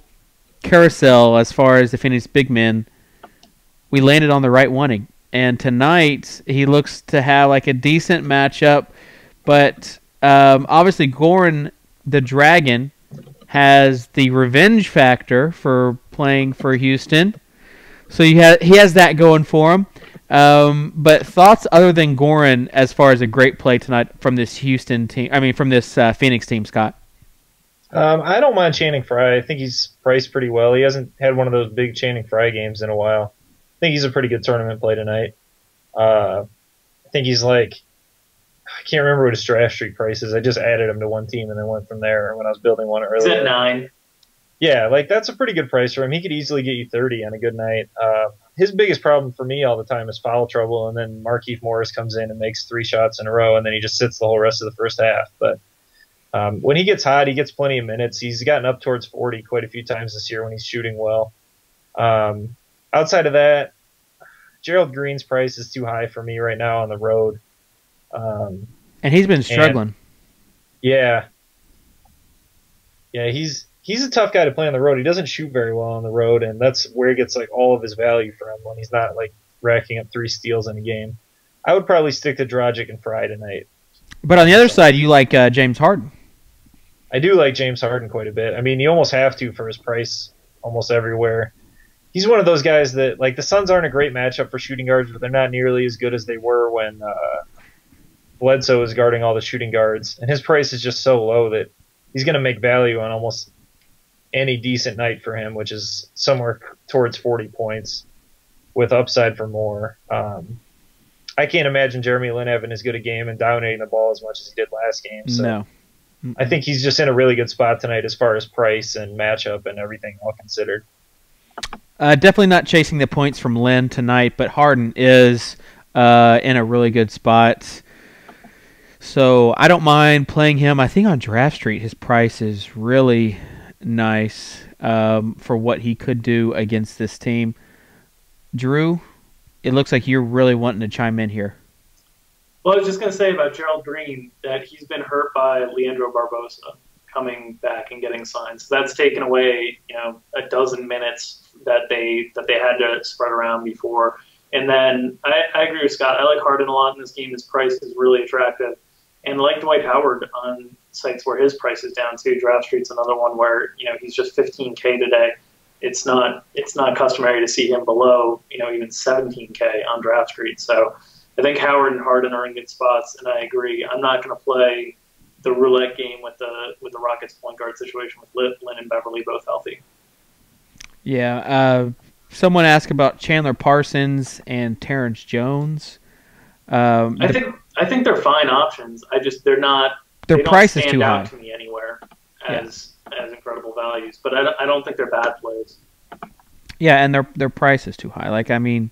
[SPEAKER 1] carousel as far as the Phoenix big men, we landed on the right one. And tonight, he looks to have a decent matchup. But obviously, Goran the Dragon has the revenge factor for playing for Houston. So he has that going for him. But thoughts other than Goran as far as a great play tonight from this Houston team? I mean, from this Phoenix team, Scott.
[SPEAKER 2] I don't mind Channing Frye. I think he's priced pretty well. He hasn't had one of those big Channing Frye games in a while. I think he's a pretty good tournament play tonight. I think he's I can't remember what his draft street price is. I just added him to one team and then went from there when I was building one earlier.
[SPEAKER 3] He's at 9.
[SPEAKER 2] Yeah, that's a pretty good price for him. He could easily get you 30 on a good night. His biggest problem for me all the time is foul trouble, and then Markieff Morris comes in and makes 3 shots in a row, and then he just sits the whole rest of the first half. But when he gets hot, he gets plenty of minutes. He's gotten up towards 40 quite a few times this year when he's shooting well. Outside of that, Gerald Green's price is too high for me right now on the road.
[SPEAKER 1] And he's been struggling.
[SPEAKER 2] Yeah, he's a tough guy to play on the road. He doesn't shoot very well on the road, and that's where he gets all of his value from when he's not racking up 3 steals in a game. I would probably stick to Dragic and Frye tonight.
[SPEAKER 1] But on the other side, you like James Harden.
[SPEAKER 2] I do like James Harden quite a bit. I mean, you almost have to for his price almost everywhere. He's one of those guys that, the Suns aren't a great matchup for shooting guards, but they're not nearly as good as they were when Bledsoe was guarding all the shooting guards. And his price is just so low that he's going to make value on almost any decent night for him, which is somewhere towards 40 points with upside for more. I can't imagine Jeremy Lin having as good a game and dominating the ball as much as he did last game. So
[SPEAKER 1] no.
[SPEAKER 2] I think he's just in a really good spot tonight as far as price and matchup and everything all considered.
[SPEAKER 1] Definitely not chasing the points from Lin tonight, but Harden is in a really good spot. So I don't mind playing him. I think on Draft Street his price is really nice for what he could do against this team. Drew, it looks like you're really wanting to chime in here.
[SPEAKER 3] Well, I was just going to say about Gerald Green that he's been hurt by Leandro Barbosa coming back and getting signed. So that's taken away, a dozen minutes that they had to spread around before. And then I agree with Scott. I like Harden a lot in this game. His price is really attractive. And I like Dwight Howard on sites where his price is down too. Draft Street's another one where, he's just $15K today. It's not customary to see him below, even $17K on Draft Street. So I think Howard and Harden are in good spots, and I agree. I'm not going to play the roulette game with the Rockets point guard situation with Lin and Beverly both healthy.
[SPEAKER 1] Yeah. Someone asked about Chandler Parsons and Terrence Jones.
[SPEAKER 3] I think they're fine options. Their
[SPEAKER 1] price is too high.
[SPEAKER 3] They don't stand out to me anywhere as incredible values, but I don't think they're bad plays.
[SPEAKER 1] Yeah, and their price is too high.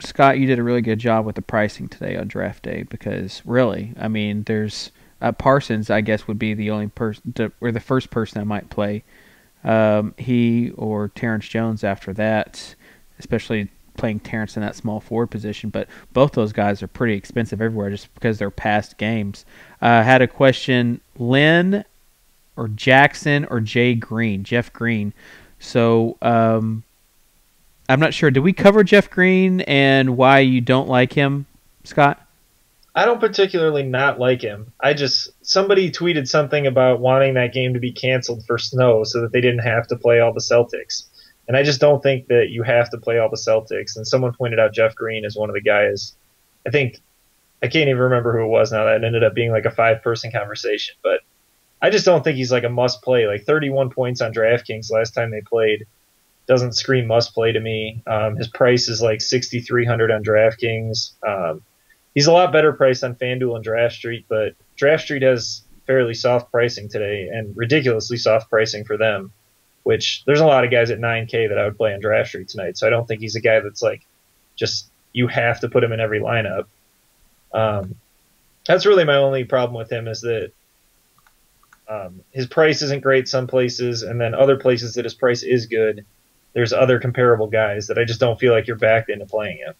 [SPEAKER 1] Scott, you did a really good job with the pricing today on draft day because really, there's Parsons, I guess, would be the only person or the first person I might play. He or Terrence Jones after that, especially playing Terrence in that small forward position. But both those guys are pretty expensive everywhere just because they're past games. Had a question, Lynn or Jackson or Jeff Green. So I'm not sure. Did we cover Jeff Green and why you don't like him, Scott?
[SPEAKER 2] I don't particularly not like him. Somebody tweeted something about wanting that game to be canceled for snow so that they didn't have to play all the Celtics. And I just don't think that you have to play all the Celtics. And someone pointed out Jeff Green as one of the guys. I think I can't even remember who it was now. That ended up being like a 5-person conversation. But I just don't think he's like a must play. Like 31 points on DraftKings last time they played doesn't scream must play to me. His price is like 6,300 on DraftKings. He's a lot better priced on FanDuel and Draft Street, but Draft Street has fairly soft pricing today and ridiculously soft pricing for them, which there's a lot of guys at 9K that I would play on Draft Street tonight. So I don't think he's a guy that's like just you have to put him in every lineup. That's really my only problem with him is that his price isn't great some places, and then other places that his price is good, there's other comparable guys that I just don't feel like you're backed into playing him.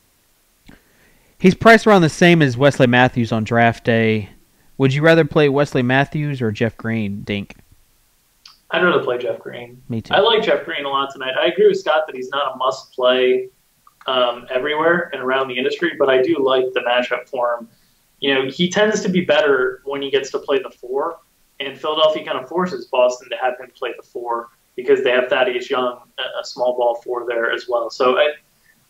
[SPEAKER 1] He's priced around the same as Wesley Matthews on draft day. Would you rather play Wesley Matthews or Jeff Green, Dink?
[SPEAKER 3] I'd rather play Jeff Green.
[SPEAKER 1] Me too.
[SPEAKER 3] I like Jeff Green a lot tonight. I agree with Scott that he's not a must-play everywhere and around the industry, but I do like the matchup for him. You know, he tends to be better when he gets to play the 4, and Philadelphia kind of forces Boston to have him play the 4 because they have Thaddeus Young, a small ball 4 there as well. So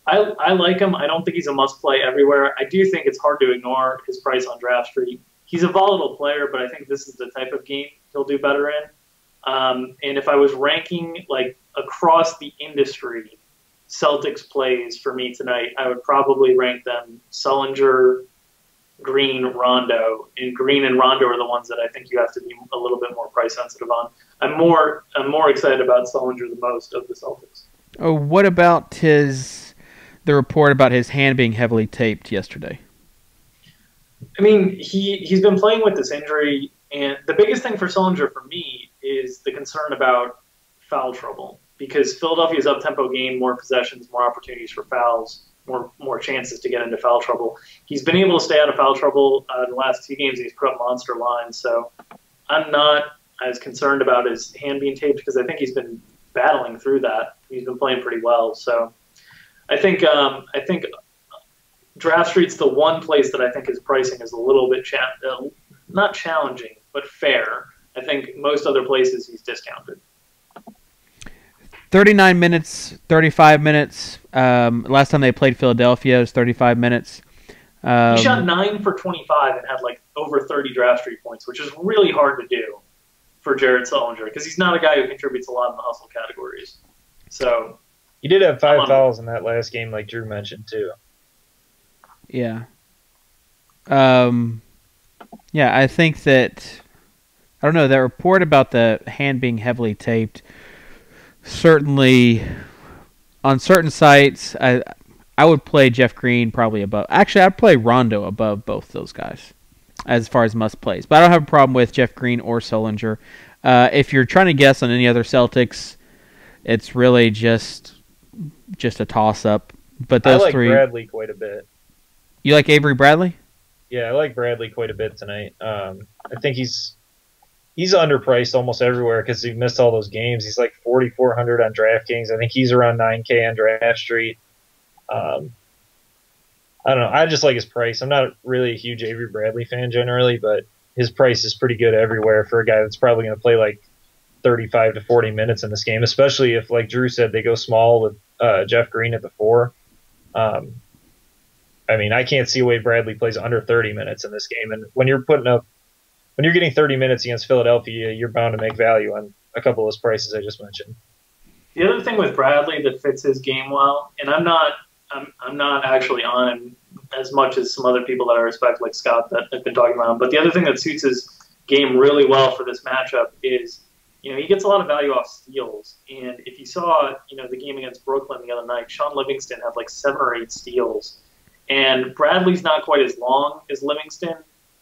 [SPEAKER 3] I like him. I don't think he's a must-play everywhere. I do think it's hard to ignore his price on Draft Street. He's a volatile player, but I think this is the type of game he'll do better in. And if I was ranking like across the industry, Celtics plays for me tonight, I would probably rank them Sullinger, Green, Rondo. And Green and Rondo are the ones that I think you have to be a little bit more price sensitive on. I'm more excited about Sullinger the most of the Celtics.
[SPEAKER 1] Oh, what about the report about his hand being heavily taped yesterday?
[SPEAKER 3] I mean, he's been playing with this injury, and the biggest thing for Sullinger for me is the concern about foul trouble, because Philadelphia's up-tempo game, more possessions, more opportunities for fouls, more chances to get into foul trouble. He's been able to stay out of foul trouble the last 2 games. He's put up monster lines, so I'm not as concerned about his hand being taped because I think he's been battling through that. He's been playing pretty well, so I think Draft Street's the one place that I think his pricing is a little bit not challenging, but fair. I think most other places he's discounted.
[SPEAKER 1] 39 minutes, 35 minutes. Last time they played Philadelphia, it was 35 minutes.
[SPEAKER 3] He shot 9 for 25 and had like over 30 Draft Street points, which is really hard to do for Jared Sullinger because he's not a guy who contributes a lot in the hustle categories. So
[SPEAKER 2] he did have 5 fouls in that last game, like Drew mentioned too.
[SPEAKER 1] Yeah. Yeah, I think that I don't know, that report about the hand being heavily taped, certainly on certain sites, I would play Jeff Green probably above. Actually, I'd play Rondo above both those guys as far as must plays. But I don't have a problem with Jeff Green or Sullinger. If you're trying to guess on any other Celtics, it's really just a toss-up. But those
[SPEAKER 2] I like
[SPEAKER 1] three.
[SPEAKER 2] Bradley quite a bit.
[SPEAKER 1] You like Avery Bradley?
[SPEAKER 2] Yeah, I like Bradley quite a bit tonight. I think he's underpriced almost everywhere because he missed all those games. He's like 4,400 on DraftKings. I think he's around 9K on Draft Street. I don't know. I just like his price. I'm not really a huge Avery Bradley fan generally, but his price is pretty good everywhere for a guy that's probably going to play like 35 to 40 minutes in this game, especially if, like Drew said, they go small with Jeff Green at the 4. I mean, I can't see a way Bradley plays under 30 minutes in this game. And when you're getting 30 minutes against Philadelphia, you're bound to make value on a couple of those prices I just mentioned.
[SPEAKER 3] The other thing with Bradley that fits his game well, and I'm not actually on him as much as some other people that I respect, like Scott, that have been talking about him. But the other thing that suits his game really well for this matchup is, he gets a lot of value off steals. And if you saw, the game against Brooklyn the other night, Sean Livingston had like 7 or 8 steals. And Bradley's not quite as long as Livingston,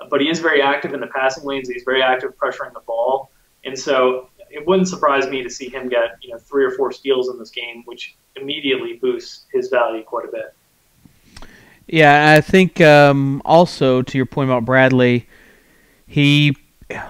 [SPEAKER 3] but he is very active in the passing lanes. He's very active pressuring the ball. And so it wouldn't surprise me to see him get 3 or 4 steals in this game, which immediately boosts his value quite a bit.
[SPEAKER 1] Yeah, I think also to your point about Bradley,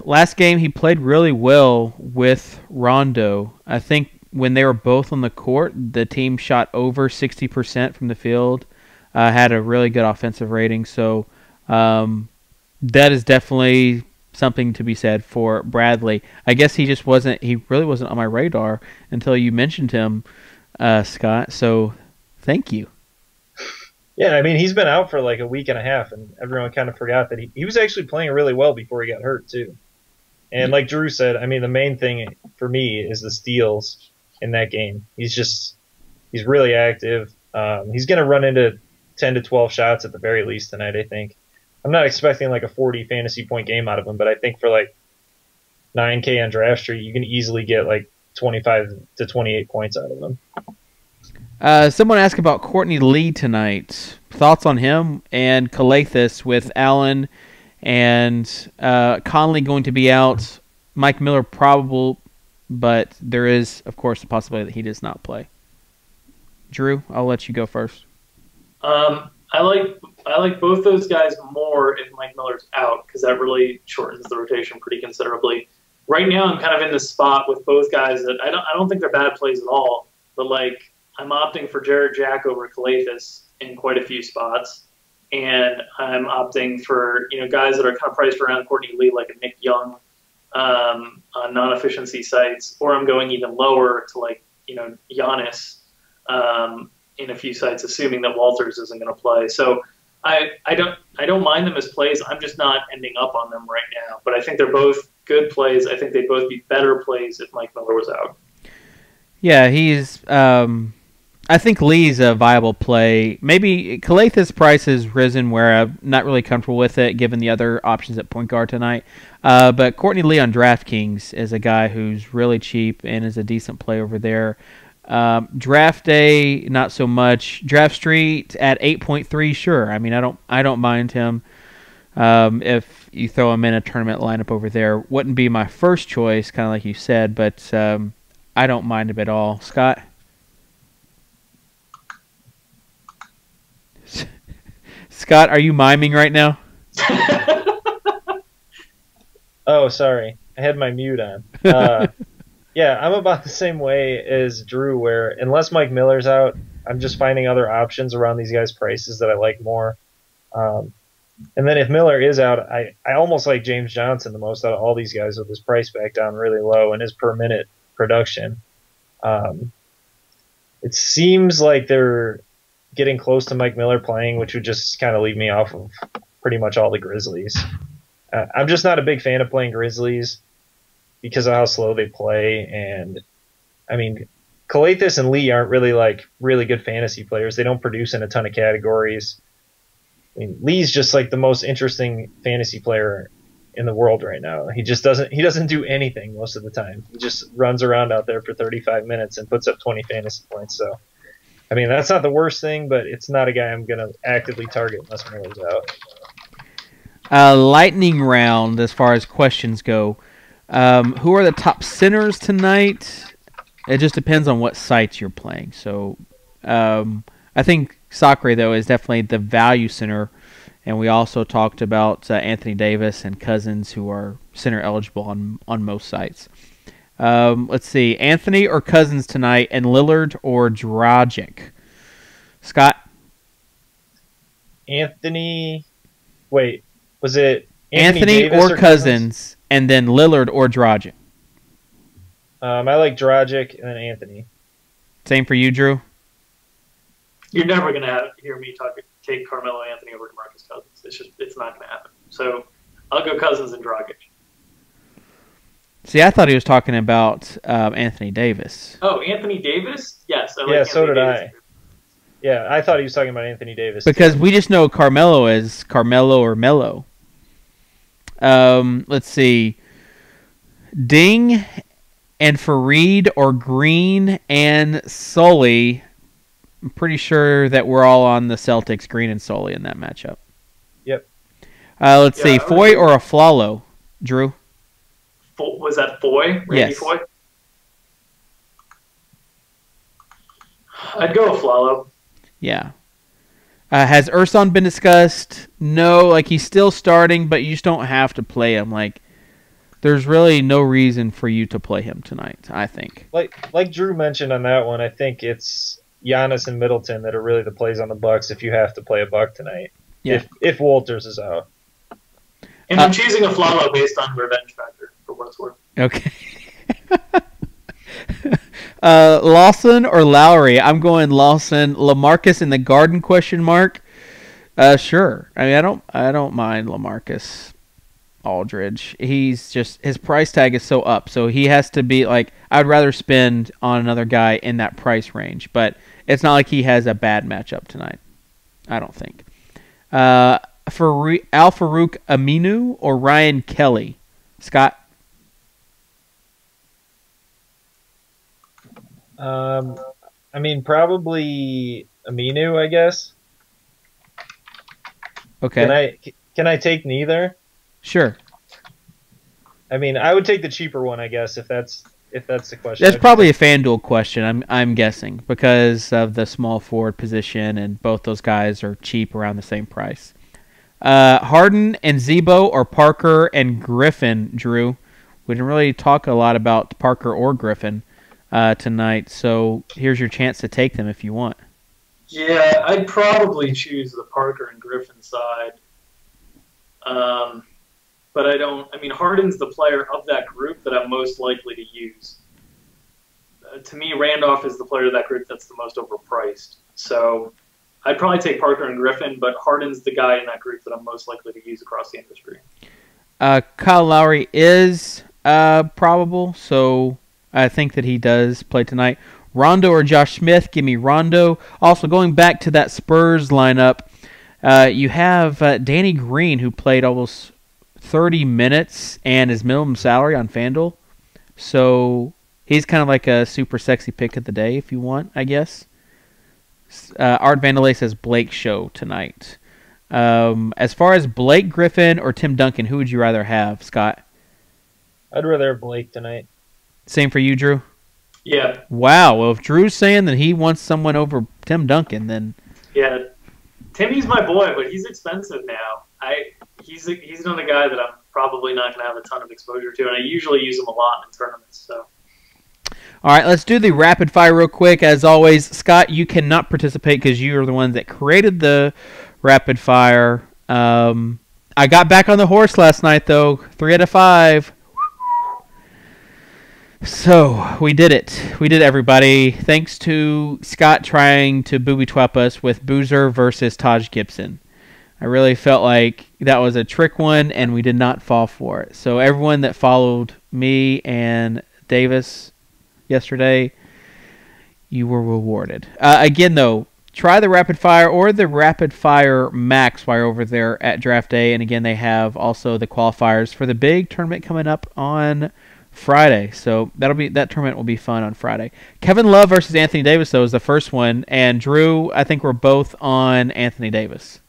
[SPEAKER 1] last game he played really well with Rondo. I think when they were both on the court, the team shot over 60% from the field, had a really good offensive rating. So That is definitely something to be said for Bradley. I guess he really wasn't on my radar until you mentioned him, Scott. So thank you.
[SPEAKER 2] Yeah, I mean, he's been out for like a week and a half, and everyone kind of forgot that he was actually playing really well before he got hurt, too. And like Drew said, I mean, the main thing for me is the steals in that game. He's really active. He's going to run into 10 to 12 shots at the very least tonight, I think. I'm not expecting like a 40 fantasy point game out of him, but I think for like 9K on Draft Street, you can easily get like 25 to 28 points out of him.
[SPEAKER 1] Someone asked about Courtney Lee tonight. Thoughts on him and Calathis with Allen and Conley going to be out. Mike Miller probable, but there is, of course, the possibility that he does not play. Drew, I'll let you go first.
[SPEAKER 3] I like both those guys more if Mike Miller's out because that really shortens the rotation pretty considerably. Right now, I'm kind of in the spot with both guys that I don't think they're bad plays at all, but like I'm opting for Jared Jack over Calathis in quite a few spots, and I'm opting for guys that are kind of priced around Courtney Lee like a Nick Young on non-efficiency sites, or I'm going even lower to like Giannis in a few sites, assuming that Walters isn't going to play. So I don't mind them as plays. I'm just not ending up on them right now. But I think they're both good plays. I think they'd both be better plays if Mike Miller was out.
[SPEAKER 1] Yeah, he's. I think Lee's a viable play. Maybe Calathis' price has risen where I'm not really comfortable with it, given the other options at point guard tonight. But Courtney Lee on DraftKings is a guy who's really cheap and is a decent play over there. Draft day, not so much. Draft Street at 8.3, sure. I mean, I don't mind him. If you throw him in a tournament lineup over there, wouldn't be my first choice, kind of like you said, but I don't mind him at all. Scott? Scott, are you miming right now?
[SPEAKER 2] Oh, sorry. I had my mute on. Yeah, I'm about the same way as Drew, where unless Mike Miller's out, I'm just finding other options around these guys' prices that I like more. And then if Miller is out, I almost like James Johnson the most out of all these guys with his price back down really low and his per-minute production. It seems like they're getting close to Mike Miller playing, which would just kind of leave me off of pretty much all the Grizzlies. I'm just not a big fan of playing Grizzlies because of how slow they play. And, I mean, Calathis and Lee aren't really, like, really good fantasy players. They don't produce in a ton of categories. I mean, Lee's just, like, the most interesting fantasy player in the world right now. He doesn't do anything most of the time. He just runs around out there for 35 minutes and puts up 20 fantasy points. So, I mean, that's not the worst thing, but it's not a guy I'm going to actively target unless Miller's out.
[SPEAKER 1] Lightning round as far as questions go. Who are the top centers tonight? It just depends on what sites you're playing. So I think Sacre, though, is definitely the value center. And we also talked about Anthony Davis and Cousins, who are center eligible on most sites. Let's see. Anthony or Cousins tonight, and Lillard or Dragic? Scott?
[SPEAKER 2] Anthony. Wait, was it
[SPEAKER 1] Anthony or Cousins, and then Lillard or Dragic?
[SPEAKER 2] I like Dragic and then Anthony.
[SPEAKER 1] Same for you, Drew?
[SPEAKER 3] You're never going to hear me take Carmelo Anthony over DeMarcus Cousins. It's not going to happen. So I'll go Cousins and Dragic.
[SPEAKER 1] See, I thought he was talking about Anthony Davis.
[SPEAKER 3] Oh, Anthony Davis? Yes.
[SPEAKER 2] So did I. Yeah, I thought he was talking about Anthony Davis.
[SPEAKER 1] Because we just know Carmelo as Carmelo or Melo. Let's see. Ding and Fareed or Green and Sully. I'm pretty sure that we're all on the Celtics, Green and Sully in that matchup.
[SPEAKER 2] Yep.
[SPEAKER 1] Let's see. Foy or Aflalo? Drew?
[SPEAKER 3] Was that Foy? Randy
[SPEAKER 1] Yes.
[SPEAKER 3] Foy? I'd go Aflalo.
[SPEAKER 1] Yeah. Has Urson been discussed? No, like he's still starting, but you just don't have to play him. Like, there's really no reason for you to play him tonight, I think.
[SPEAKER 2] Like Drew mentioned on that one, I think it's Giannis and Middleton that are really the plays on the Bucks if you have to play a Buck tonight.
[SPEAKER 1] Yeah.
[SPEAKER 2] If Walters is out.
[SPEAKER 3] And I'm choosing Aflalo based on revenge factor, for what it's worth.
[SPEAKER 1] Okay. Lawson or Lowry? I'm going Lawson. LaMarcus in the Garden ? Sure. I mean, I don't mind LaMarcus Aldridge. He's just, his price tag is so up, so he has to be like, I'd rather spend on another guy in that price range, but it's not like he has a bad matchup tonight. I don't think. For Al Farouk Aminu or Ryan Kelly? Scott?
[SPEAKER 2] I mean, probably Aminu, I guess.
[SPEAKER 1] Okay.
[SPEAKER 2] Can I take neither?
[SPEAKER 1] Sure.
[SPEAKER 2] I mean, I would take the cheaper one, I guess, if that's the question.
[SPEAKER 1] That's probably a FanDuel question, I'm guessing, because of the small forward position, and both those guys are cheap around the same price. Harden and Zebo or Parker and Griffin, Drew? We didn't really talk a lot about Parker or Griffin tonight, so here's your chance to take them if you want.
[SPEAKER 3] Yeah, I'd probably choose the Parker and Griffin side. But I mean, Harden's the player of that group that I'm most likely to use. To me, Randolph is the player of that group that's the most overpriced. So I'd probably take Parker and Griffin, but Harden's the guy in that group that I'm most likely to use across the industry.
[SPEAKER 1] Kyle Lowry is probable, so I think that he does play tonight. Rondo or Josh Smith? Give me Rondo. Also, going back to that Spurs lineup, you have Danny Green, who played almost 30 minutes and his minimum salary on FanDuel. So he's kind of like a super sexy pick of the day if you want, I guess. Art Vandalay says Blake show tonight. As far as Blake Griffin or Tim Duncan, who would you rather have, Scott?
[SPEAKER 2] I'd rather have Blake tonight.
[SPEAKER 1] Same for you, Drew?
[SPEAKER 3] Yeah.
[SPEAKER 1] Wow. Well, if Drew's saying that he wants someone over Tim Duncan, then...
[SPEAKER 3] Yeah. Timmy's my boy, but he's expensive now. He's another guy that I'm probably not going to have a ton of exposure to, and I usually use him a lot in tournaments. So,
[SPEAKER 1] all right, let's do the rapid fire real quick. As always, Scott, you cannot participate because you are the one that created the rapid fire. I got back on the horse last night, though. 3 out of 5. So, we did it. We did, everybody. Thanks to Scott trying to booby-twap us with Boozer versus Taj Gibson. I really felt like that was a trick one, and we did not fall for it. So, everyone that followed me and Davis yesterday, you were rewarded. Again, though, try the Rapid Fire or the Rapid Fire Max while you're over there at Draft Day. And, again, they have also the qualifiers for the big tournament coming up on Friday, so that tournament will be fun on Friday. Kevin Love versus Anthony Davis, though, is the first one, and Drew, I think we're both on Anthony Davis.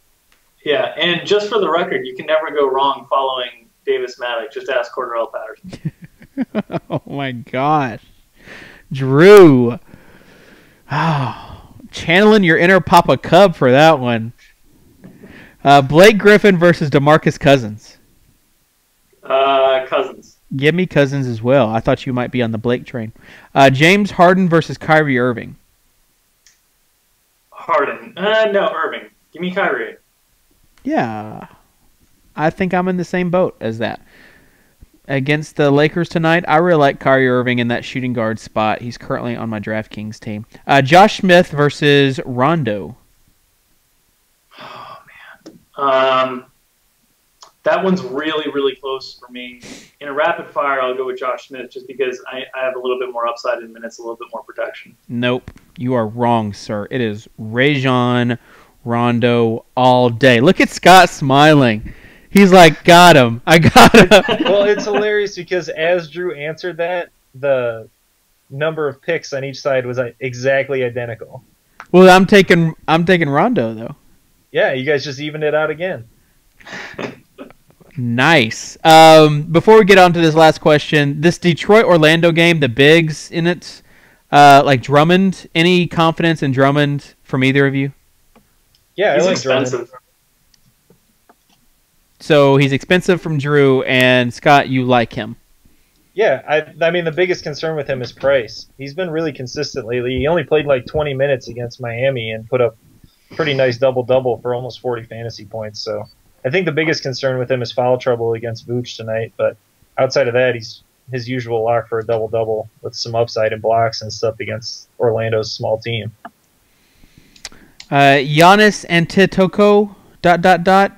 [SPEAKER 3] Yeah, and just for the record, you can never go wrong following Davis Maddox. Just ask Cordarrelle Patterson.
[SPEAKER 1] Oh my gosh, Drew! Oh, channeling your inner Papa Cub for that one. Blake Griffin versus DeMarcus Cousins.
[SPEAKER 3] Cousins.
[SPEAKER 1] Give me Cousins as well. I thought you might be on the Blake train. James Harden versus Kyrie Irving.
[SPEAKER 3] Harden. No, Irving. Give me Kyrie.
[SPEAKER 1] Yeah. I think I'm in the same boat as that. Against the Lakers tonight, I really like Kyrie Irving in that shooting guard spot. He's currently on my DraftKings team. Josh Smith versus Rondo.
[SPEAKER 3] Oh, man. That one's really, really close for me. In a rapid fire, I'll go with Josh Smith just because I have a little bit more upside in minutes, a little bit more protection.
[SPEAKER 1] Nope. You are wrong, sir. It is Rajon Rondo all day. Look at Scott smiling. He's like, got him. I got him.
[SPEAKER 2] Well, it's hilarious because as Drew answered that, the number of picks on each side was exactly identical.
[SPEAKER 1] Well, I'm taking Rondo, though.
[SPEAKER 2] Yeah, you guys just evened it out again.
[SPEAKER 1] Nice. Before we get on to this last question, this Detroit-Orlando game, the bigs in it, like Drummond, any confidence in Drummond from either of you?
[SPEAKER 2] Yeah,
[SPEAKER 3] he's
[SPEAKER 2] I like
[SPEAKER 3] expensive.
[SPEAKER 2] Drummond.
[SPEAKER 1] So he's expensive from Drew, and Scott, you like him.
[SPEAKER 2] Yeah, I mean, the biggest concern with him is price. He's been really consistent lately. He only played like 20 minutes against Miami and put up pretty nice double-double for almost 40 fantasy points. So I think the biggest concern with him is foul trouble against Vooch tonight. But outside of that, he's his usual lock for a double-double with some upside in blocks and stuff against Orlando's small team.
[SPEAKER 1] Giannis Antetokounmpo ...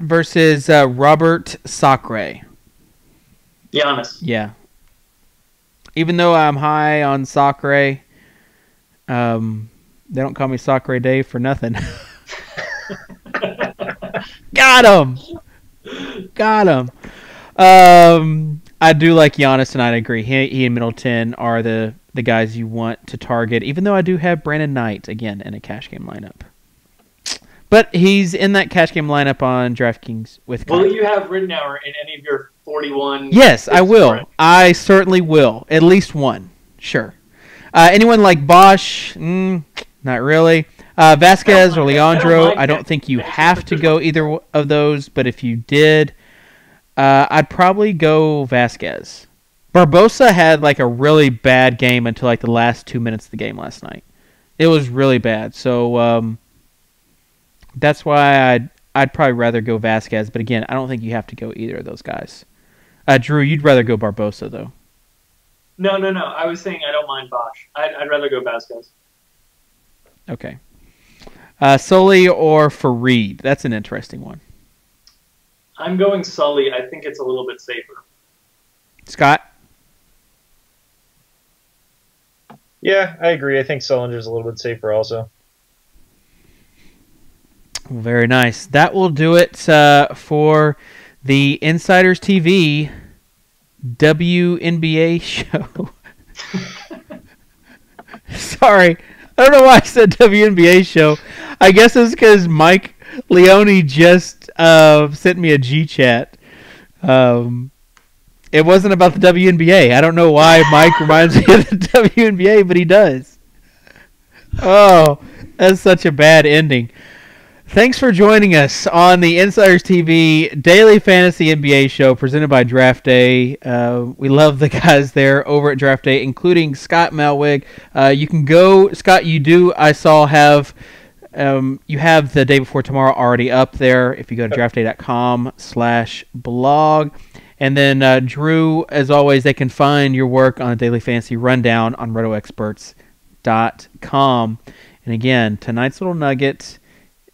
[SPEAKER 1] versus Robert Sacre.
[SPEAKER 3] Giannis.
[SPEAKER 1] Yeah. Even though I'm high on Sacre, they don't call me Sacre Dave for nothing. Got him. I do like Giannis tonight. I agree. He and Middleton are the guys you want to target, even though I do have Brandon Knight, again, in a cash game lineup. But he's in that cash game lineup on DraftKings with
[SPEAKER 3] Will you have Ridnour in any of your 41?
[SPEAKER 1] Yes, I will. I certainly will. At least one. Sure. Anyone like Bosch? Not really. Vasquez or Leandro? I don't think you have to go either of those, but if you did, I'd probably go Vasquez. Barbosa had like a really bad game until like the last 2 minutes of the game last night. It was really bad. So that's why I'd probably rather go Vasquez. But again, I don't think you have to go either of those guys. Drew, you'd rather go Barbosa though.
[SPEAKER 3] No. I was saying I don't mind Bosch. I'd rather go Vasquez.
[SPEAKER 1] Okay. Sully or Fareed? That's an interesting one.
[SPEAKER 3] I'm going Sully. I think it's a little bit safer.
[SPEAKER 1] Scott?
[SPEAKER 2] Yeah, I agree. I think Sullinger's a little bit safer also.
[SPEAKER 1] Very nice. That will do it for the Insiders TV WNBA show. Sorry. I don't know why I said WNBA show. I guess it's because Mike Leone just sent me a G-chat. It wasn't about the WNBA. I don't know why Mike reminds me of the WNBA, but he does. Oh, that's such a bad ending. Thanks for joining us on the Insiders TV Daily Fantasy NBA show presented by Draft Day. We love the guys there over at Draft Day, including Scott Malwig. You can go, Scott, I saw you have the day before tomorrow already up there if you go to draftday.com/blog. And then, Drew, as always, they can find your work on a Daily Fantasy Rundown on rotoexperts.com. And again, tonight's little nugget,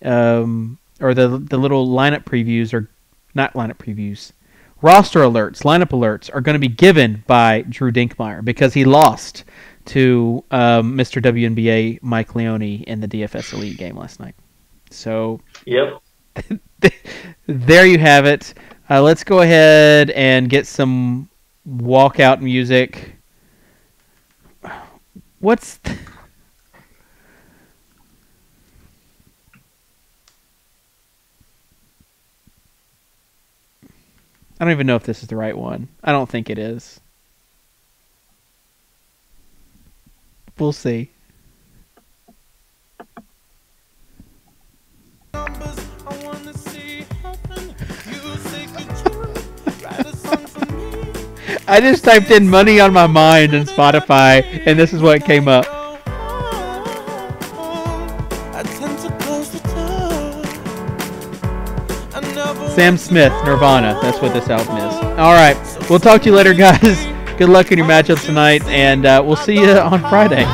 [SPEAKER 1] or the little lineup previews, or not lineup previews, roster alerts, lineup alerts are going to be given by Drew Dinkmeyer because he lost to Mr. WNBA Mike Leone in the DFS Elite game last night. So,
[SPEAKER 3] yep.
[SPEAKER 1] There you have it. Let's go ahead and get some walkout music. What's... I don't even know if this is the right one. I don't think it is. We'll see. I just typed in Money on My Mind in Spotify, and this is what came up. Sam Smith, Nirvana. That's what this album is. All right. We'll talk to you later, guys. Good luck in your matchups tonight, and we'll see you on Friday.